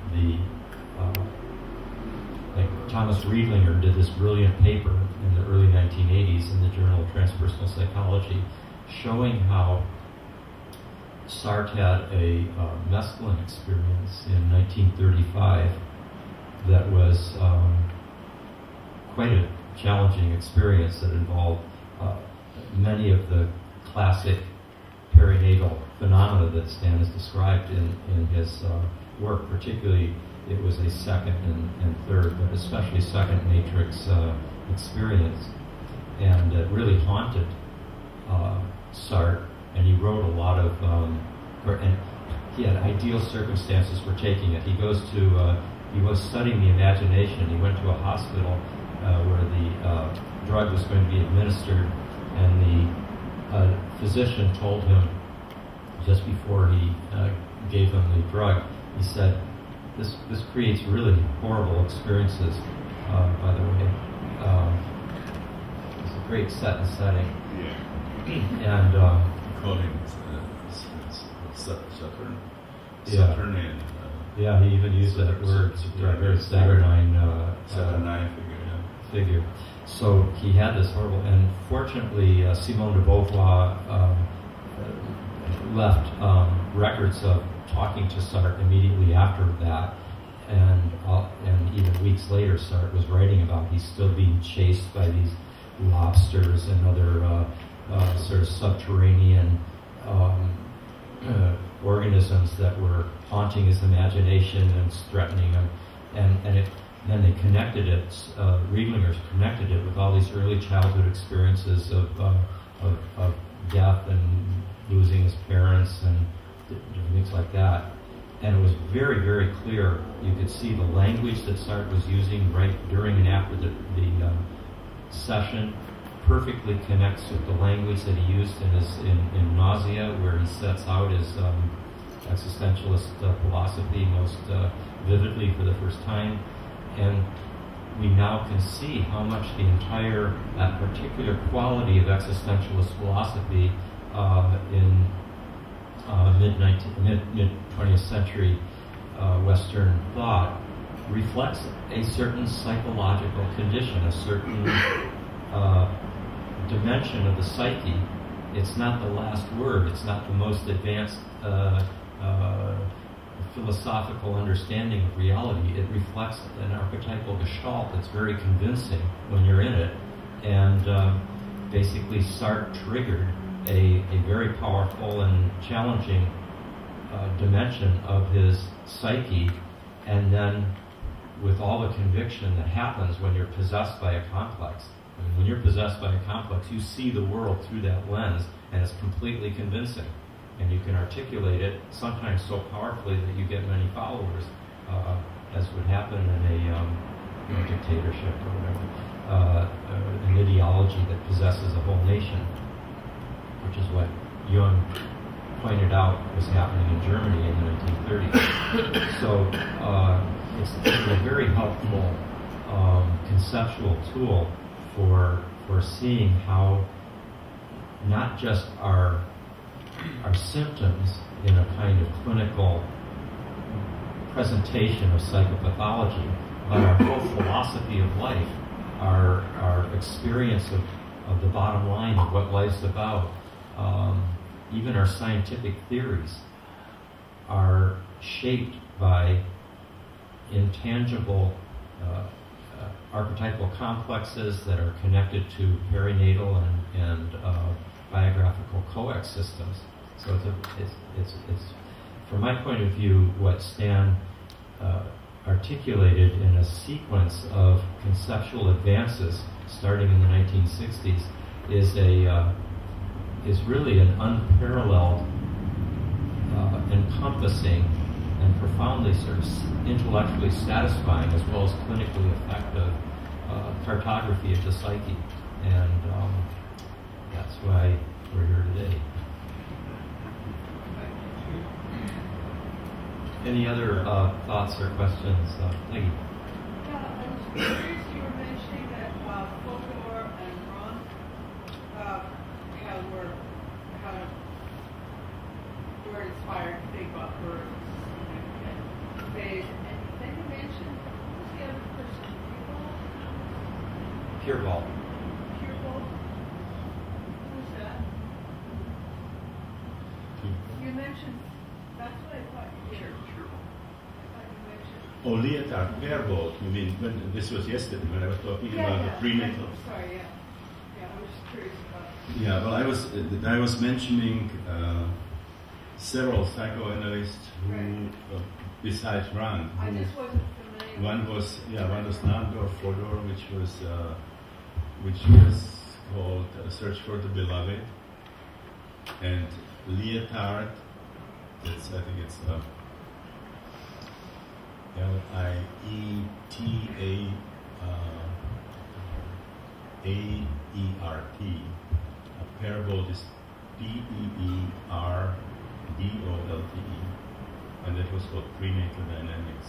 Speaker 1: like Thomas Riedlinger did this brilliant paper in the early 1980s in the Journal of Transpersonal Psychology, showing how Sartre had a mescaline experience in 1935 that was quite a challenging experience that involved many of the classic perinatal phenomena that Stan has described in his work. Particularly, it was a second and third, but especially second matrix experience, and it really haunted Sartre. And he wrote a lot of, and he had ideal circumstances for taking it. He was studying the imagination. He went to a hospital where the drug was going to be administered, and the physician told him just before he gave him the drug, he said, this creates really horrible experiences, by the way. It's a great set and setting.
Speaker 2: Yeah.
Speaker 1: And
Speaker 2: call him Saturn. And
Speaker 1: yeah, he even used that word, very Saturnine figure. So he had this horrible, and fortunately, Simone de Beauvoir left records of talking to Sartre immediately after that, and even weeks later, Sartre was writing about he's still being chased by these lobsters and other sort of subterranean organisms that were haunting his imagination and threatening him, and then they connected it. Riedlinger connected it with all these early childhood experiences of death and losing his parents and different things like that. And it was very, very clear. You could see the language that Sartre was using right during and after the session perfectly connects with the language that he used in Nausea, where he sets out his existentialist philosophy most vividly for the first time. And we now can see how much that particular quality of existentialist philosophy in mid-20th century Western thought reflects a certain psychological condition, a certain dimension of the psyche. It's not the last word. It's not the most advanced philosophical understanding of reality. It reflects an archetypal gestalt that's very convincing when you're in it. And basically, Sartre triggered a very powerful and challenging dimension of his psyche, and then with all the conviction that happens when you're possessed by a complex. I mean, when you're possessed by a complex, you see the world through that lens, and it's completely convincing. And you can articulate it sometimes so powerfully that you get many followers, as would happen in a dictatorship or whatever, an ideology that possesses a whole nation, which is what Jung pointed out was happening in Germany in the 1930s. So it's a very helpful conceptual tool for seeing how not just our symptoms in a kind of clinical presentation of psychopathology, but our whole philosophy of life, our experience of the bottom line of what life's about, even our scientific theories are shaped by intangible archetypal complexes that are connected to perinatal and biographical coex systems. So it's from my point of view, what Stan articulated in a sequence of conceptual advances starting in the 1960s is really an unparalleled, encompassing, and profoundly sort of intellectually satisfying as well as clinically effective cartography of the psyche. And that's why we're here today. Any other thoughts or questions? Peggy?
Speaker 5: Yeah, I was curious, you were mentioning that Fodor and Ron were inspired to think about birth and phase. And then you mentioned, who's the other person?
Speaker 1: Pureball.
Speaker 5: Pureball? Who's that? You mentioned, that's what I thought you did.
Speaker 2: Oh, Leotard, Pureball, you mean, when this was yesterday when I was talking about the prenatal.
Speaker 5: Sorry, yeah, I was just curious about it.
Speaker 2: Yeah, well, I was mentioning several psychoanalysts who, besides Rand,
Speaker 5: I just wasn't familiar.
Speaker 2: one was Nandor Fodor, which was called Search for the Beloved, and Leotard. I think it's Leetart. Pureball is Peerbolte, and that was called prenatal dynamics.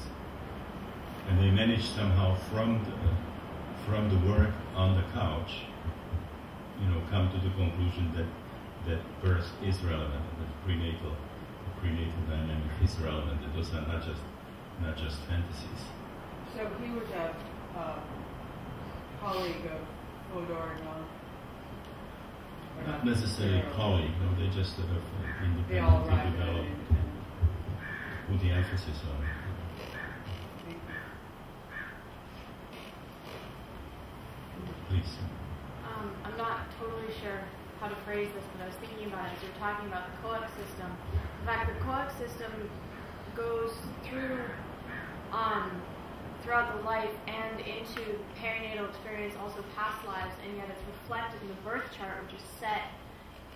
Speaker 2: And they managed somehow from the work on the couch, come to the conclusion that birth is relevant, and that prenatal dynamic is relevant. That those are not just fantasies.
Speaker 5: So he was a colleague of Fodor and Ron?
Speaker 2: Not necessarily a colleague, no, they just sort of
Speaker 5: They all
Speaker 2: independently
Speaker 5: arrived
Speaker 2: developed, put the emphasis on it. Please.
Speaker 6: I'm not totally sure how to phrase this, but I was thinking about it as you're talking about the coax system. In fact, the coax system goes through throughout the life and into perinatal experience, also past lives, and yet it's reflected in the birth chart, which is set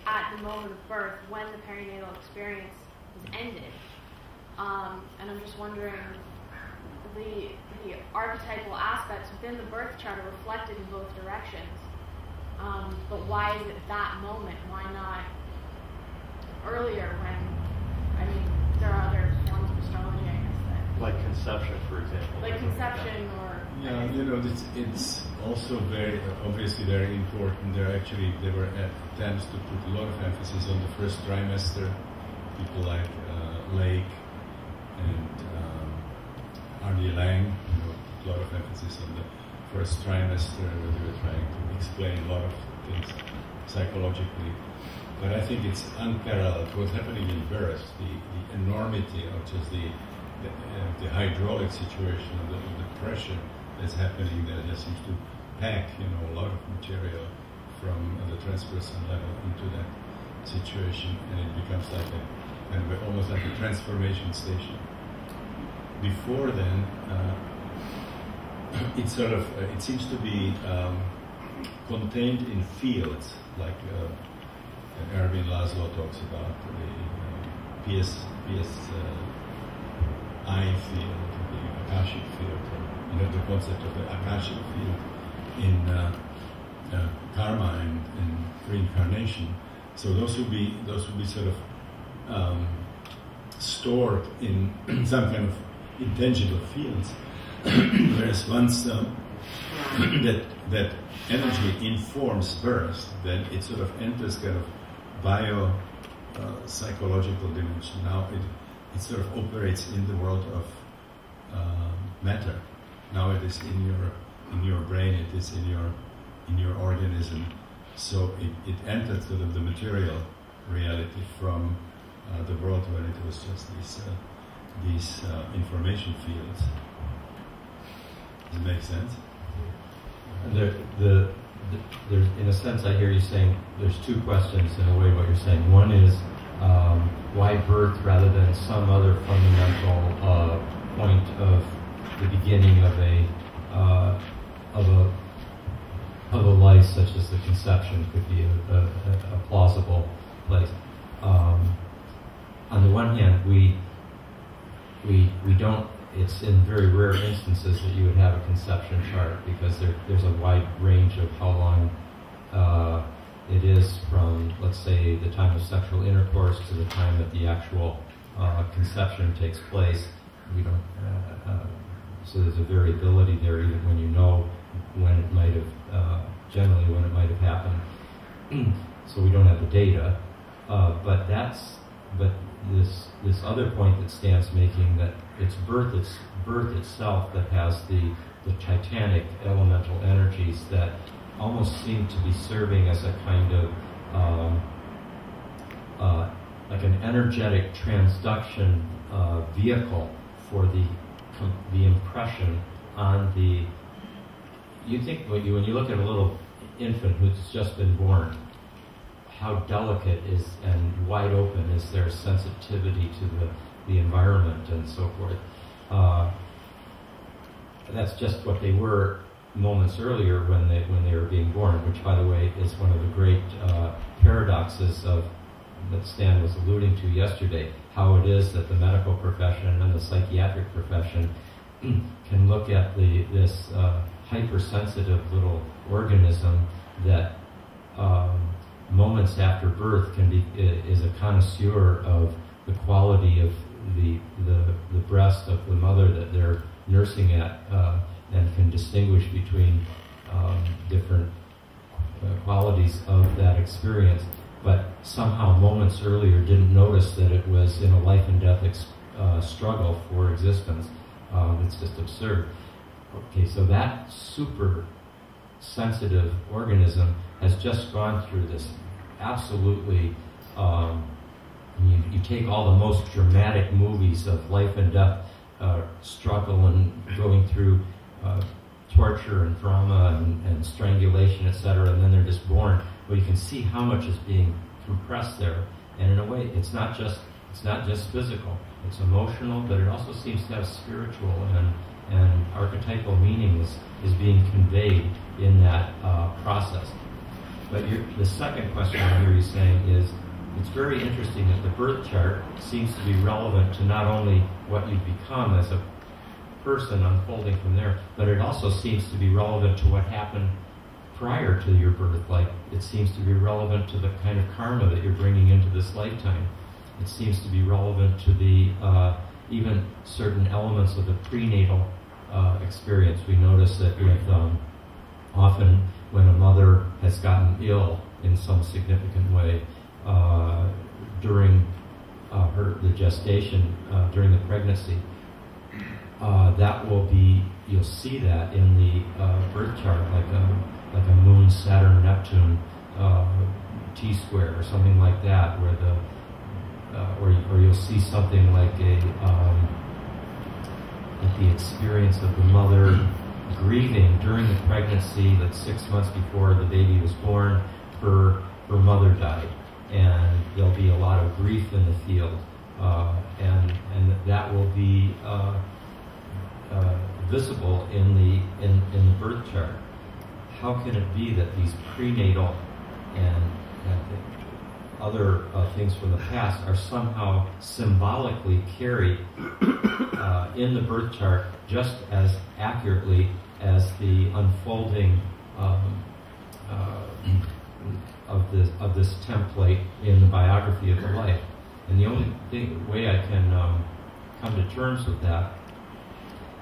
Speaker 6: at the moment of birth when the perinatal experience is ended. And I'm just wondering, the archetypal aspects within the birth chart are reflected in both directions. But why is it that moment? Why not earlier when, there are other forms of astrology, I guess, that...
Speaker 3: Like conception, for example.
Speaker 6: Like conception or...
Speaker 2: Yeah, it's also obviously very important. There were attempts to put a lot of emphasis on the first trimester. People like Lake and R.D. Lang, put a lot of emphasis on the first trimester, where they were trying to explain a lot of things psychologically. But I think it's unparalleled what's happening in birth, the enormity of just the hydraulic situation of the pressure that's happening there. That seems to pack a lot of material from the transpersonal level into that situation, and it becomes like almost like a transformation station. Before then, it seems to be contained in fields, like Erwin Laszlo talks about the PSI field, the Akashic field, the concept of the Akashic field in karma and reincarnation. So those will be sort of stored in some kind of intangible fields. Whereas once that energy informs birth, then it sort of enters kind of psychological dimension. Now it sort of operates in the world of matter. Now it is in your brain. It is in your organism. So it entered sort of the material reality from the world when it was just these information fields. Does it make sense?
Speaker 1: There's, in a sense, I hear you saying there's two questions in a way. What you're saying, one is why birth rather than some other fundamental point of the beginning of a life such as the conception could be a plausible place. On the one hand, we don't. It's in very rare instances that you would have a conception chart, because there's a wide range of how long it is from, let's say, the time of sexual intercourse to the time that the actual conception takes place. We don't. So there's a variability there, even when you know when it might have, generally when it might have happened. So we don't have the data, but this other point that Stan's making, that it's birth itself that has the titanic elemental energies that almost seem to be serving as a kind of like an energetic transduction vehicle for the impression on the. You think when you look at a little infant who's just been born, how delicate is and wide open is their sensitivity to the environment and so forth. That's just what they were moments earlier when they were being born, which, by the way, is one of the great paradoxes that Stan was alluding to yesterday, how it is that the medical profession and the psychiatric profession can look at this hypersensitive little organism that moments after birth is a connoisseur of the quality of the breast of the mother that they're nursing at, and can distinguish between different qualities of that experience, but somehow moments earlier didn't notice that it was in a life and death struggle for existence. It's just absurd. Okay, so that super sensitive organism has just gone through this absolutely, you take all the most dramatic movies of life and death struggle and going through torture and trauma and strangulation, etc., and then they're just born. Well, you can see how much is being compressed there, and in a way, it's not just physical. It's emotional, but it also seems to have spiritual and archetypal meaning is being conveyed in that process. But the second question I hear you saying is, it's very interesting that the birth chart seems to be relevant to not only what you become as a person unfolding from there, but it also seems to be relevant to what happened prior to your birth. Like, it seems to be relevant to the kind of karma that you're bringing into this lifetime. It seems to be relevant to the even certain elements of the prenatal experience. We notice that with often when a mother has gotten ill in some significant way during the gestation, during the pregnancy, that will be, you'll see that in the birth chart, like a Moon, Saturn, Neptune T-square or something like that, where or you'll see something like the experience of the mother grieving during the pregnancy, that 6 months before the baby was born, her mother died, and there'll be a lot of grief in the field, and that will be visible in the birth chart. How can it be that these prenatal and other things from the past are somehow symbolically carried in the birth chart just as accurately as the unfolding of this template in the biography of the life? And the only way I can come to terms with that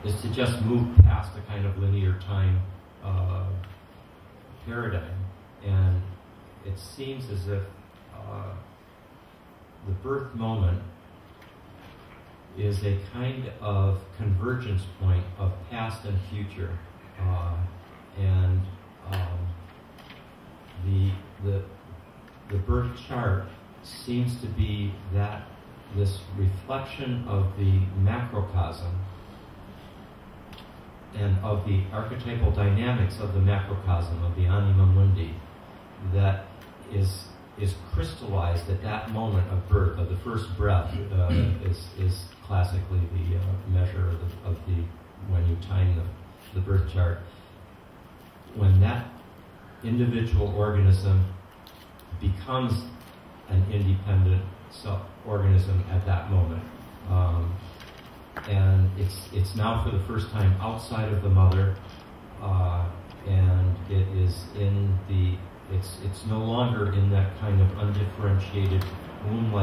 Speaker 1: is to just move past a kind of linear time paradigm. And it seems as if the birth moment is a kind of convergence point of past and future, and the birth chart seems to be that this reflection of the macrocosm and of the archetypal dynamics of the macrocosm, of the anima mundi, that is crystallized at that moment of birth, of the first breath, is classically the measure of the when time the birth chart, when that individual organism becomes an independent organism at that moment. And it's now for the first time outside of the mother, and it is in it's no longer in that kind of undifferentiated womb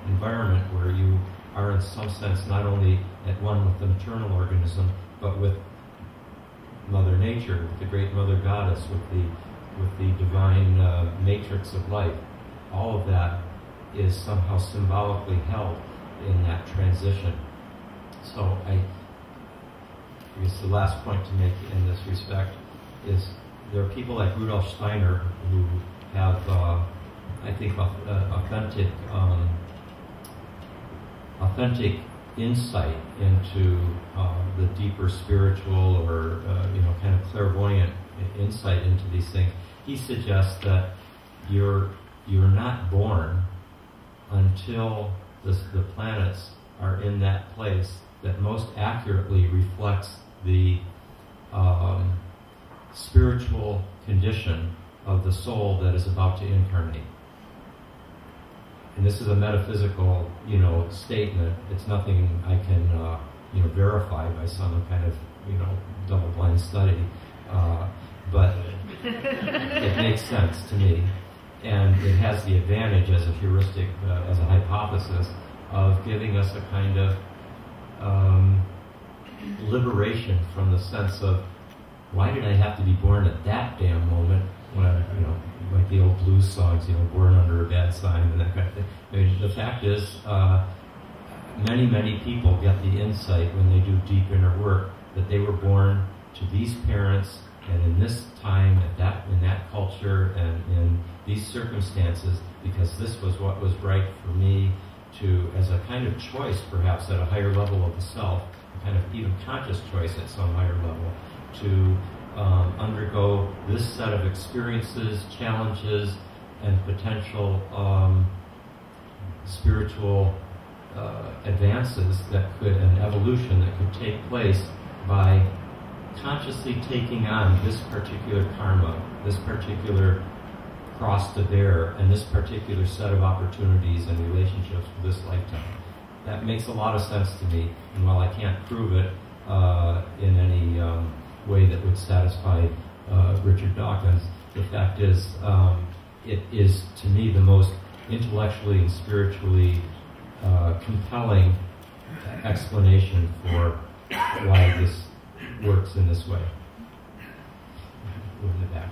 Speaker 1: environment where you are in some sense not only at one with the maternal organism, but with Mother Nature, with the great Mother Goddess, with the divine matrix of life. All of that is somehow symbolically held in that transition. So I guess the last point to make in this respect is there are people like Rudolf Steiner who have, I think, authentic insight into the deeper spiritual or kind of clairvoyant insight into these things. He suggests that you're not born until the planets are in that place that most accurately reflects the spiritual condition of the soul that is about to incarnate. And this is a metaphysical, statement. It's nothing I can, verify by some kind of, double-blind study. But it makes sense to me. And it has the advantage as a heuristic, as a hypothesis, of giving us a kind of liberation from the sense of, why did I have to be born at that damn moment when, like the old blues songs, born under a bad sign and that kind of thing. I mean, the fact is, many, many people get the insight when they do deep inner work that they were born to these parents and in this time, in that culture, and in these circumstances, because this was what was right for me to, as a kind of choice, perhaps at a higher level of the self, a kind of even conscious choice at some higher level, to undergo this set of experiences, challenges, and potential spiritual advances and evolution that could take place by consciously taking on this particular karma, this particular cross to bear, and this particular set of opportunities and relationships for this lifetime. That makes a lot of sense to me, and while I can't prove it in any way that would satisfy Richard Dawkins, the fact is, it is to me the most intellectually and spiritually compelling explanation for why this works in this way. Over the back.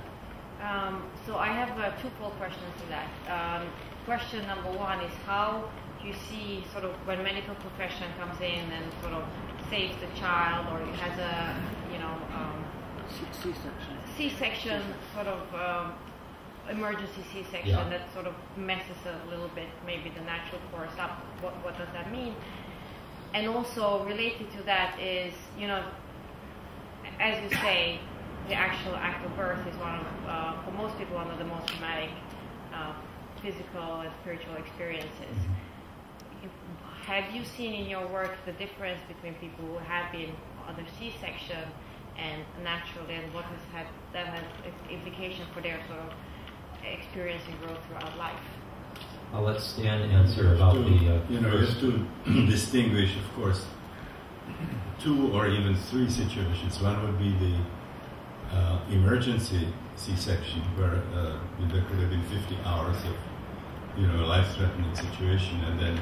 Speaker 7: So I have two full questions to that. Question number one is, how do you see sort of when medical profession comes in and sort of saves the child, or has a C-section sort of emergency C-section that sort of messes a little bit maybe the natural course up? What does that mean? And also related to that is, as you say, the actual act of birth is one of, for most people, one of the most traumatic physical and spiritual experiences. Have you seen in your work the difference between people who have been under C-section and naturally, and what that has implication for their sort of experience and growth throughout life?
Speaker 1: I'll let Stan answer about
Speaker 2: just to distinguish, of course, 2 or even 3 situations. One would be the emergency C-section, where there could have been 50 hours of a life-threatening situation, and then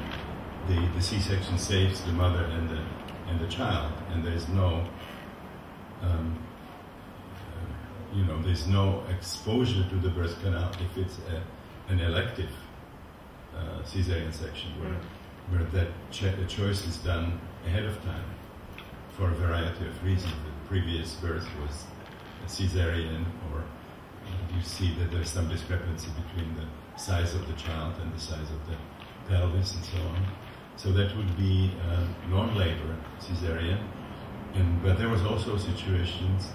Speaker 2: the C-section saves the mother and the child, and there's no there's no exposure to the birth canal if it's an elective cesarean section, where that choice is done ahead of time for a variety of reasons. The previous birth was a cesarean, or you see that there's some discrepancy between the size of the child and the size of the pelvis and so on. So that would be non-labor cesarean. But there was also situations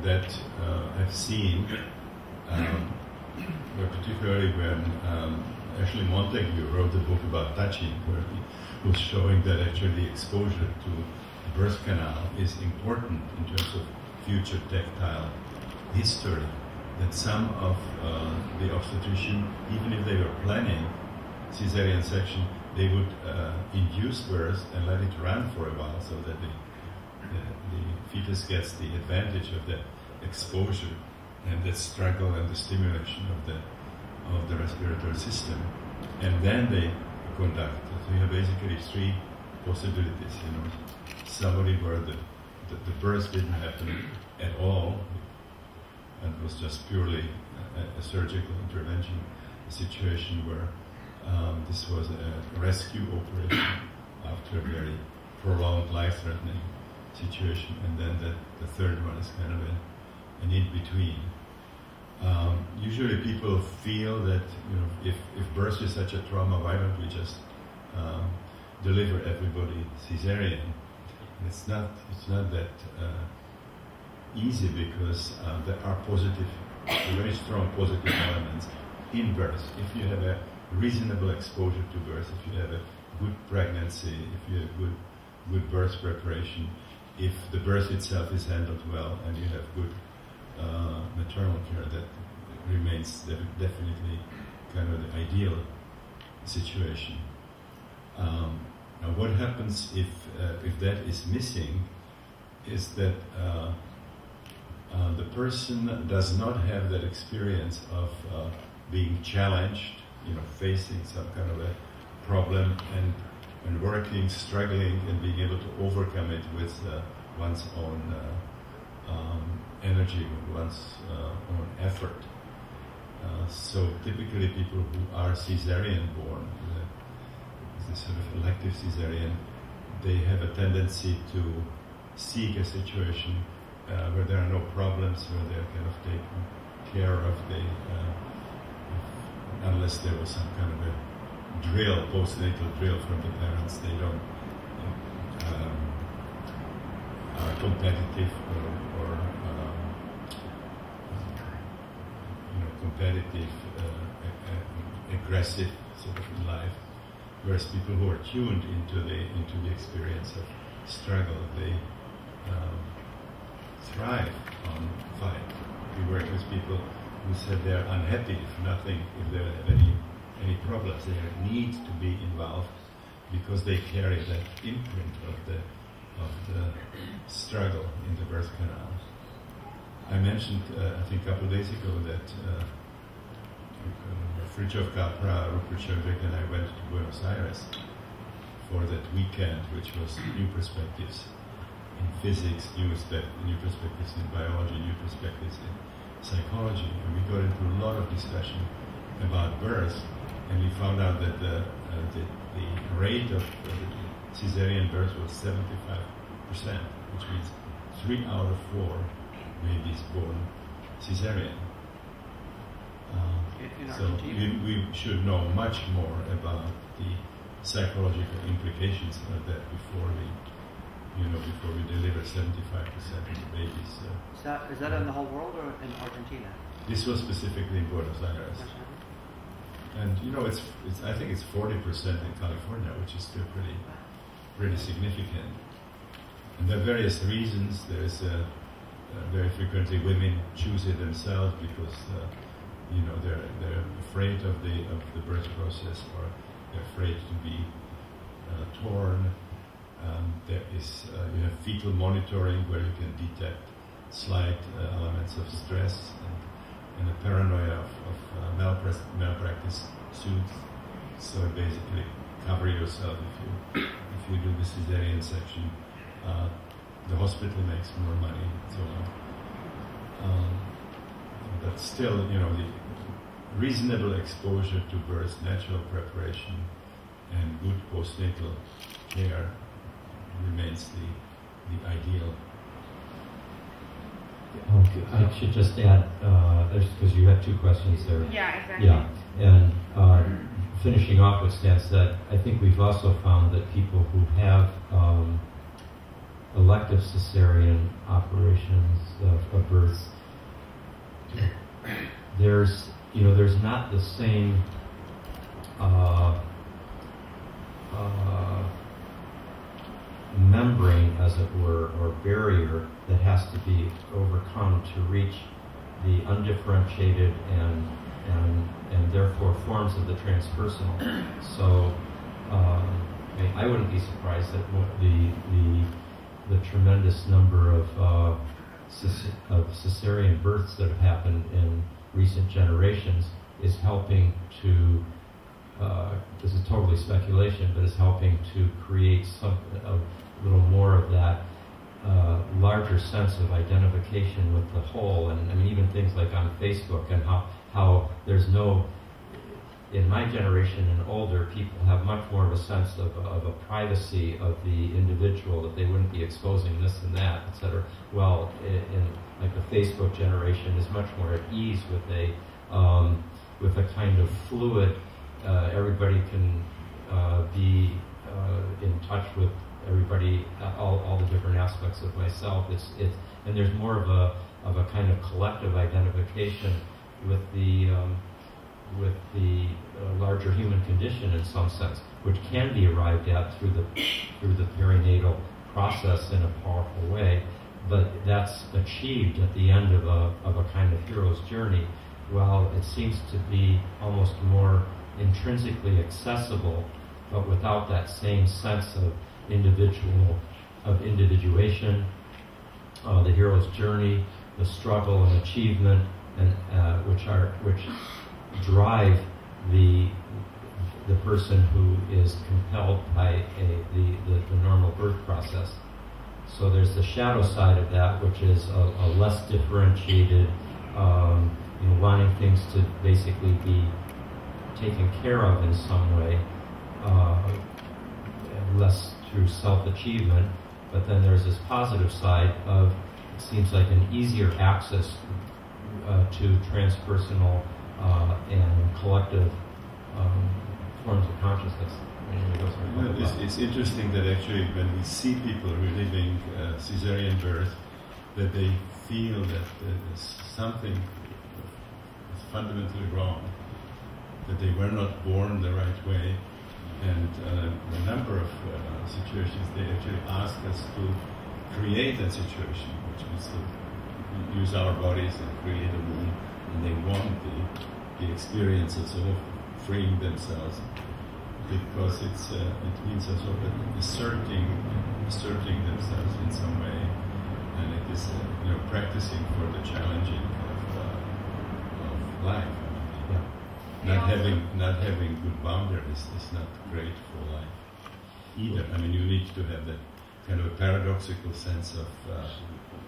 Speaker 2: that I've seen, particularly when Ashley Montague wrote a book about touching, where he was showing that actually exposure to birth canal is important in terms of future tactile history, that some of the obstetrician, even if they were planning caesarean section, they would induce birth and let it run for a while so that the fetus gets the advantage of the exposure and the struggle and the stimulation of the respiratory system. And then they conduct. So you have basically three possibilities. Somebody where the birth didn't happen at all, and it was just purely a surgical intervention, a situation where this was a rescue operation after a very prolonged, life-threatening situation, and then the third one is kind of an in-between. Usually people feel that if birth is such a trauma, why don't we just deliver everybody caesarean? And it's not that easy, because there are very strong positive elements in birth. If you have a reasonable exposure to birth, if you have a good pregnancy, if you have good birth preparation, if the birth itself is handled well, and you have good maternal care, that remains definitely kind of the ideal situation. Now, what happens if that is missing is that the person does not have that experience of being challenged, facing some kind of a problem and working, struggling, and being able to overcome it with one's own energy, one's own effort. So typically people who are caesarean born, this sort of elective caesarean, they have a tendency to seek a situation where there are no problems, where they're kind of taken care of, unless there was some kind of a drill, postnatal drill from the parents, they don't are competitive or competitive, aggressive sort of in life. Whereas people who are tuned into the experience of struggle, they thrive on fight. We work with people who said they are unhappy if they have any problems. They need to be involved because they carry that imprint of the struggle in the birth canal. I mentioned, I think a couple of days ago, that Fritjof Capra, Rupert Sheldrake, and I went to Buenos Aires for that weekend, which was New Perspectives in Physics, New Perspectives in Biology, New Perspectives in Psychology. And we got into a lot of discussion about birth, and we found out that the rate of caesarean birth was 75%, which means 3 out of 4 babies born caesarean. So we should know much more about the psychological implications of that before we deliver 75% of the babies.
Speaker 8: Is that in the whole world or in Argentina?
Speaker 2: This was specifically in Buenos Aires. And I think it's 40% in California, which is still pretty significant. And there are various reasons. There is very frequently women choose it themselves because they're afraid of the birth process, or they're afraid to be torn. There is you have fetal monitoring, where you can detect slight elements of stress and a paranoia of malpractice suits. So basically, cover yourself if you do the cesarean section. The hospital makes more money and so on. But still, the reasonable exposure to birth, natural preparation, and good postnatal care remains the ideal.
Speaker 1: I should just add, because you had two questions there.
Speaker 7: Yeah, exactly.
Speaker 1: Yeah, and finishing off what Stan said, I think we've also found that people who have elective cesarean operations of births, there's not the same membrane, as it were, or barrier that has to be overcome to reach the undifferentiated and therefore forms of the transpersonal. So I wouldn't be surprised that the tremendous number of cesarean births that have happened in recent generations is helping to, this is totally speculation, but is helping to create a little more of that larger sense of identification with the whole. And I mean, even things like on Facebook and how there's no, in my generation and older, people have much more of a sense of a privacy of the individual, that they wouldn't be exposing this and that, etc. Well, in like the Facebook generation is much more at ease with a kind of fluid. Everybody can be in touch with everybody, all the different aspects of myself. And there's more of a kind of collective identification with the larger human condition in some sense, which can be arrived at through the perinatal process in a powerful way. But that's achieved at the end of a kind of hero's journey. Well, it seems to be almost more intrinsically accessible, but without that same sense of individuation, the hero's journey, the struggle and achievement, and which drive the person who is compelled by the normal birth process. So there's the shadow side of that, which is a less differentiated, wanting things to basically be taken care of in some way, less through self-achievement. But then there's this positive side of, it seems like an easier access to transpersonal and collective forms of consciousness.
Speaker 2: It's interesting that actually when we see people reliving caesarean birth, that they feel that there's something fundamentally wrong, that they were not born the right way. And a number of situations, they actually ask us to create that situation, which is to use our bodies and create a womb, and they want the experience of sort of freeing themselves, because it means also that asserting themselves in some way, and it is practicing for the challenging of life. Not having good boundaries is not great for life either. I mean, you need to have that kind of a paradoxical sense of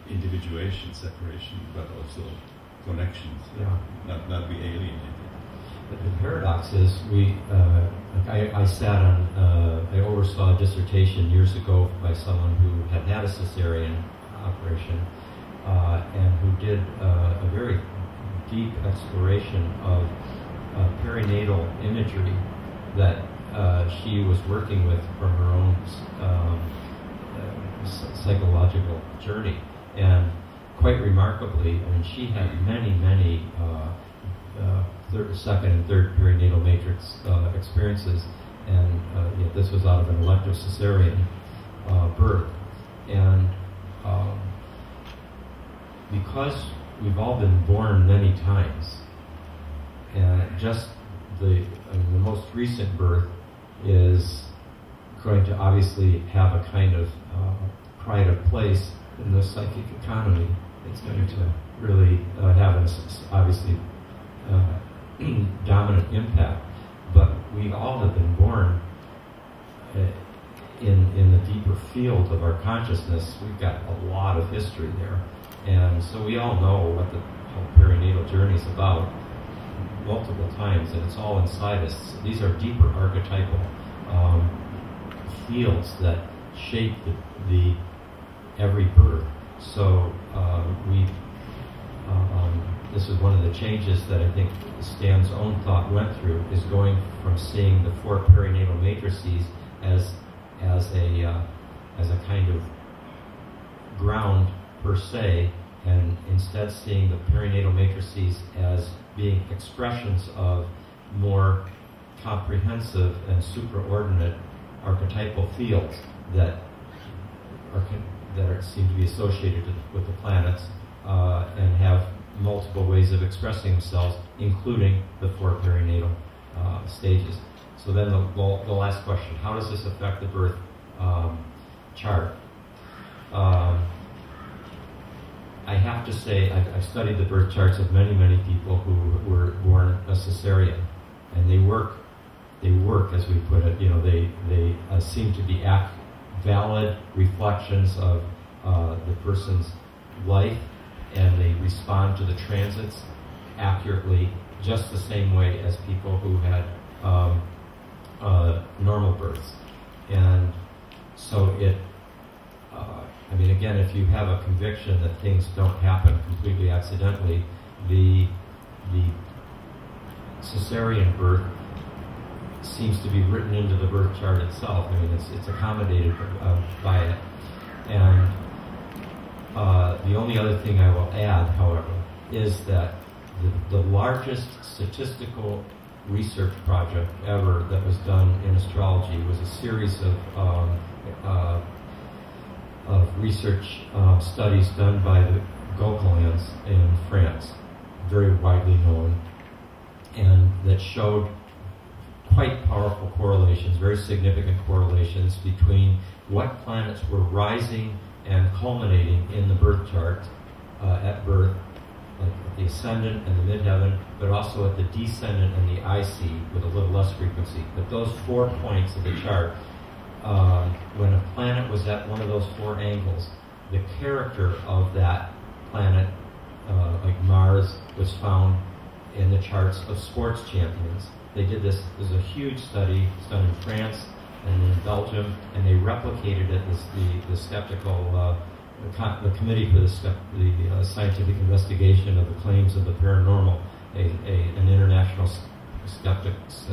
Speaker 2: individuation, separation, but also connections. Not be alienated.
Speaker 1: But the paradox is, I sat on, I oversaw a dissertation years ago by someone who had a cesarean operation, and who did a very deep exploration of perinatal imagery that she was working with from her own psychological journey. And quite remarkably, I mean, she had many second and third perinatal matrix experiences, and this was out of an elective cesarean birth. And because we've all been born many times, and just the most recent birth is going to obviously have a kind of pride of place in the psychic economy. It's going to really have an obviously dominant impact. But we all have been born in the deeper field of our consciousness. We've got a lot of history there. And so we all know what the whole perinatal journey is about multiple times, and it's all inside us. These are deeper archetypal fields that shape the every birth. So this is one of the changes that I think Stan's own thought went through, is going from seeing the four perinatal matrices as a kind of ground per se, and instead seeing the perinatal matrices as being expressions of more comprehensive and supraordinate archetypal fields that seem to be associated with the planets and have multiple ways of expressing themselves, including the 4 perinatal stages. So then the last question: how does this affect the birth chart? I have to say, I've studied the birth charts of many, many people who were born a cesarean, and they work, as we put it. You know, they seem to be valid reflections of the person's life, and they respond to the transits accurately, just the same way as people who had normal births. And so I mean, again, if you have a conviction that things don't happen completely accidentally, the cesarean birth seems to be written into the birth chart itself. I mean, it's accommodated by it. And the only other thing I will add, however, is that the largest statistical research project ever that was done in astrology was a series of research studies done by the Gauquelians in France, very widely known, and that showed quite powerful correlations, very significant correlations between what planets were rising and culminating in the birth chart at birth, like at the ascendant and the midheaven, but also at the descendant and the IC with a little less frequency. But those 4 points of the chart, when a planet was at one of those 4 angles, the character of that planet, like Mars, was found in the charts of sports champions. They did this. There's a huge study. It's done in France and in Belgium, and they replicated it. The skeptical, the Committee for the Scientific Investigation of the Claims of the Paranormal, an international skeptics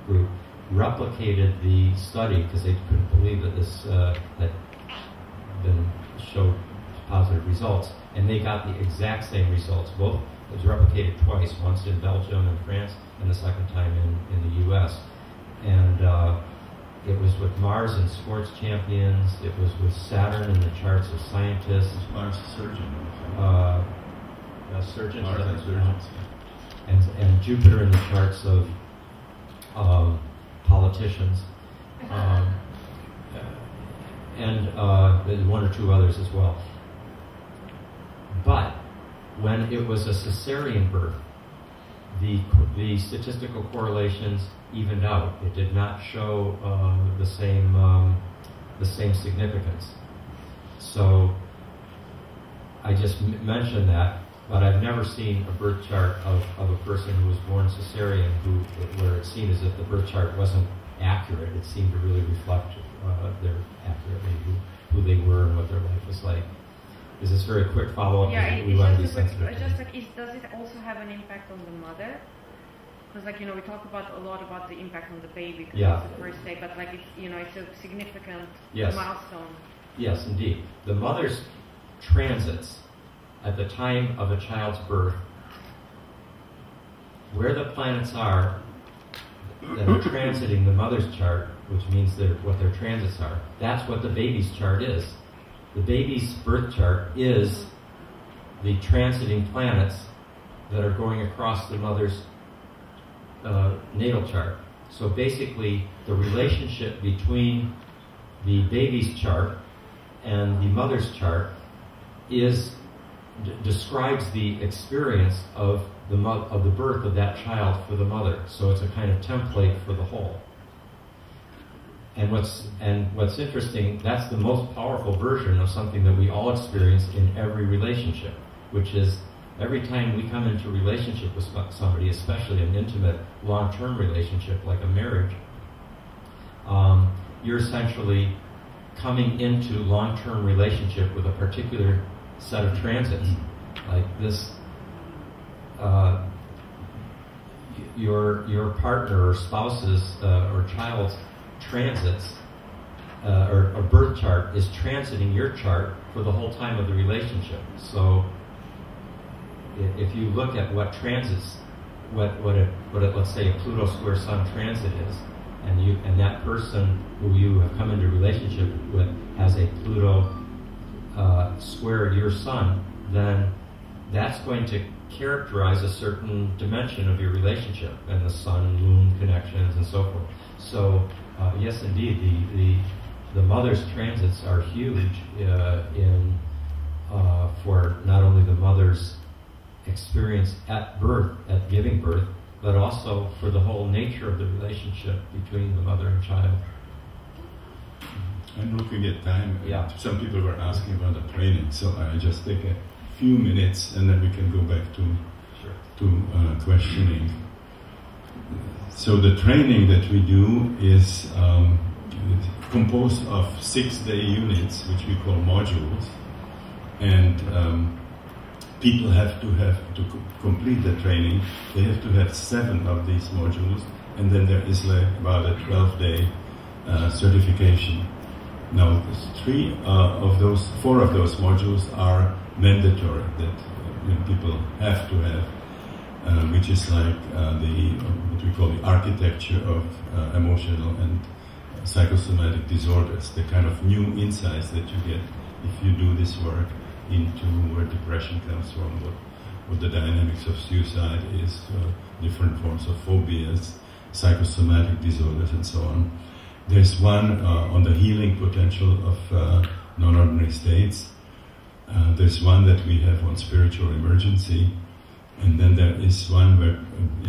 Speaker 1: group, replicated the study because they couldn't believe that this had been showed positive results, and they got the exact same results. Both it was replicated twice, once in Belgium and France, and the second time in the U.S. And it was with Mars and sports champions. It was with Saturn in the charts of scientists.
Speaker 2: Mars is surgeon.
Speaker 1: Surgeons.
Speaker 2: Mars and surgeons.
Speaker 1: And Jupiter in the charts of politicians, and there's 1 or 2 others as well. But when it was a cesarean birth, the statistical correlations evened out. It did not show the same significance. So I just mentioned that, but I've never seen a birth chart of a person who was born cesarean where it seemed as if the birth chart wasn't accurate. It seemed to really reflect accurately who they were and what their life was like. Is this very quick follow-up?
Speaker 7: Yeah,
Speaker 1: we want to be sensitive.
Speaker 7: Just like, does it also have an impact on the mother? Because, like, we talk a lot about the impact on the baby because it's the first day, but like it's a significant milestone.
Speaker 1: Yes, indeed. The mother's transits at the time of a child's birth, where the planets are that are transiting the mother's chart, which means what their transits are, that's what the baby's chart is. The baby's birth chart is the transiting planets that are going across the mother's natal chart. So basically, the relationship between the baby's chart and the mother's chart describes the experience of the birth of that child for the mother. So it's a kind of template for the whole. And what's interesting, that's the most powerful version of something that we all experience in every relationship, which is every time we come into a relationship with somebody, especially an intimate, long-term relationship like a marriage, you're essentially coming into long-term relationship with a particular set of transits. Like this, your partner or spouse's or child's transits or a birth chart is transiting your chart for the whole time of the relationship. So if you look at what transits, let's say a Pluto square Sun transit is, and that person who you have come into relationship with has a Pluto square your sun, then that's going to characterize a certain dimension of your relationship and the sun-moon connections and so forth. So, yes, indeed, the mother's transits are huge for not only the mother's experience at birth, at giving birth, but also for the whole nature of the relationship between the mother and child.
Speaker 2: I'm looking at time.
Speaker 1: Yeah.
Speaker 2: Some people were asking about the training, so I just take a few minutes and then we can go back to questioning. So the training that we do is composed of 6-day units, which we call modules, and people have to complete the training. They have to have 7 of these modules, and then there is like about a 12-day certification. Now, 4 of those modules are mandatory that people have to have, which is like what we call the architecture of emotional and psychosomatic disorders, the kind of new insights that you get if you do this work into where depression comes from, what the dynamics of suicide is, different forms of phobias, psychosomatic disorders, and so on. There's one on the healing potential of non-ordinary states. There's one that we have on spiritual emergency. And then there is one where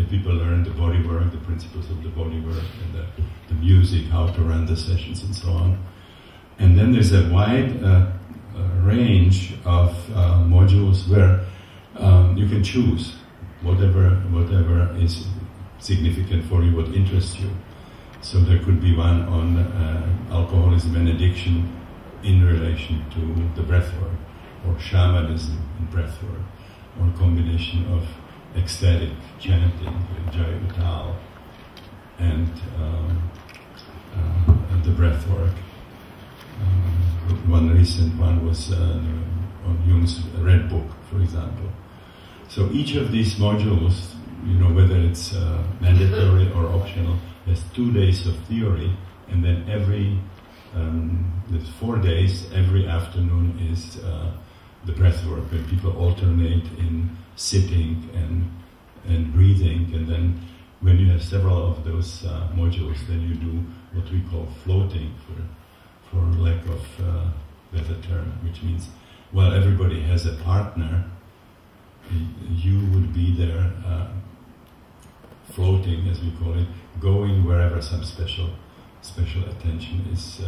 Speaker 2: people learn the body work, the principles of the body work, and the music, how to run the sessions, and so on. And then there's a wide range of modules where you can choose whatever is significant for you, what interests you. So there could be one on alcoholism and addiction in relation to the breath work, or shamanism and breath work, or a combination of ecstatic chanting, Jai Utal, and the breath work. One recent one was on Jung's Red Book, for example. So each of these modules, whether it's mandatory or optional, has 2 days of theory, and then there's 4 days, every afternoon is the breath work, where people alternate in sitting and breathing, and then when you have several of those modules, then you do what we call floating, for lack of better term, which means while everybody has a partner, you would be there floating, as we call it, going wherever some special attention is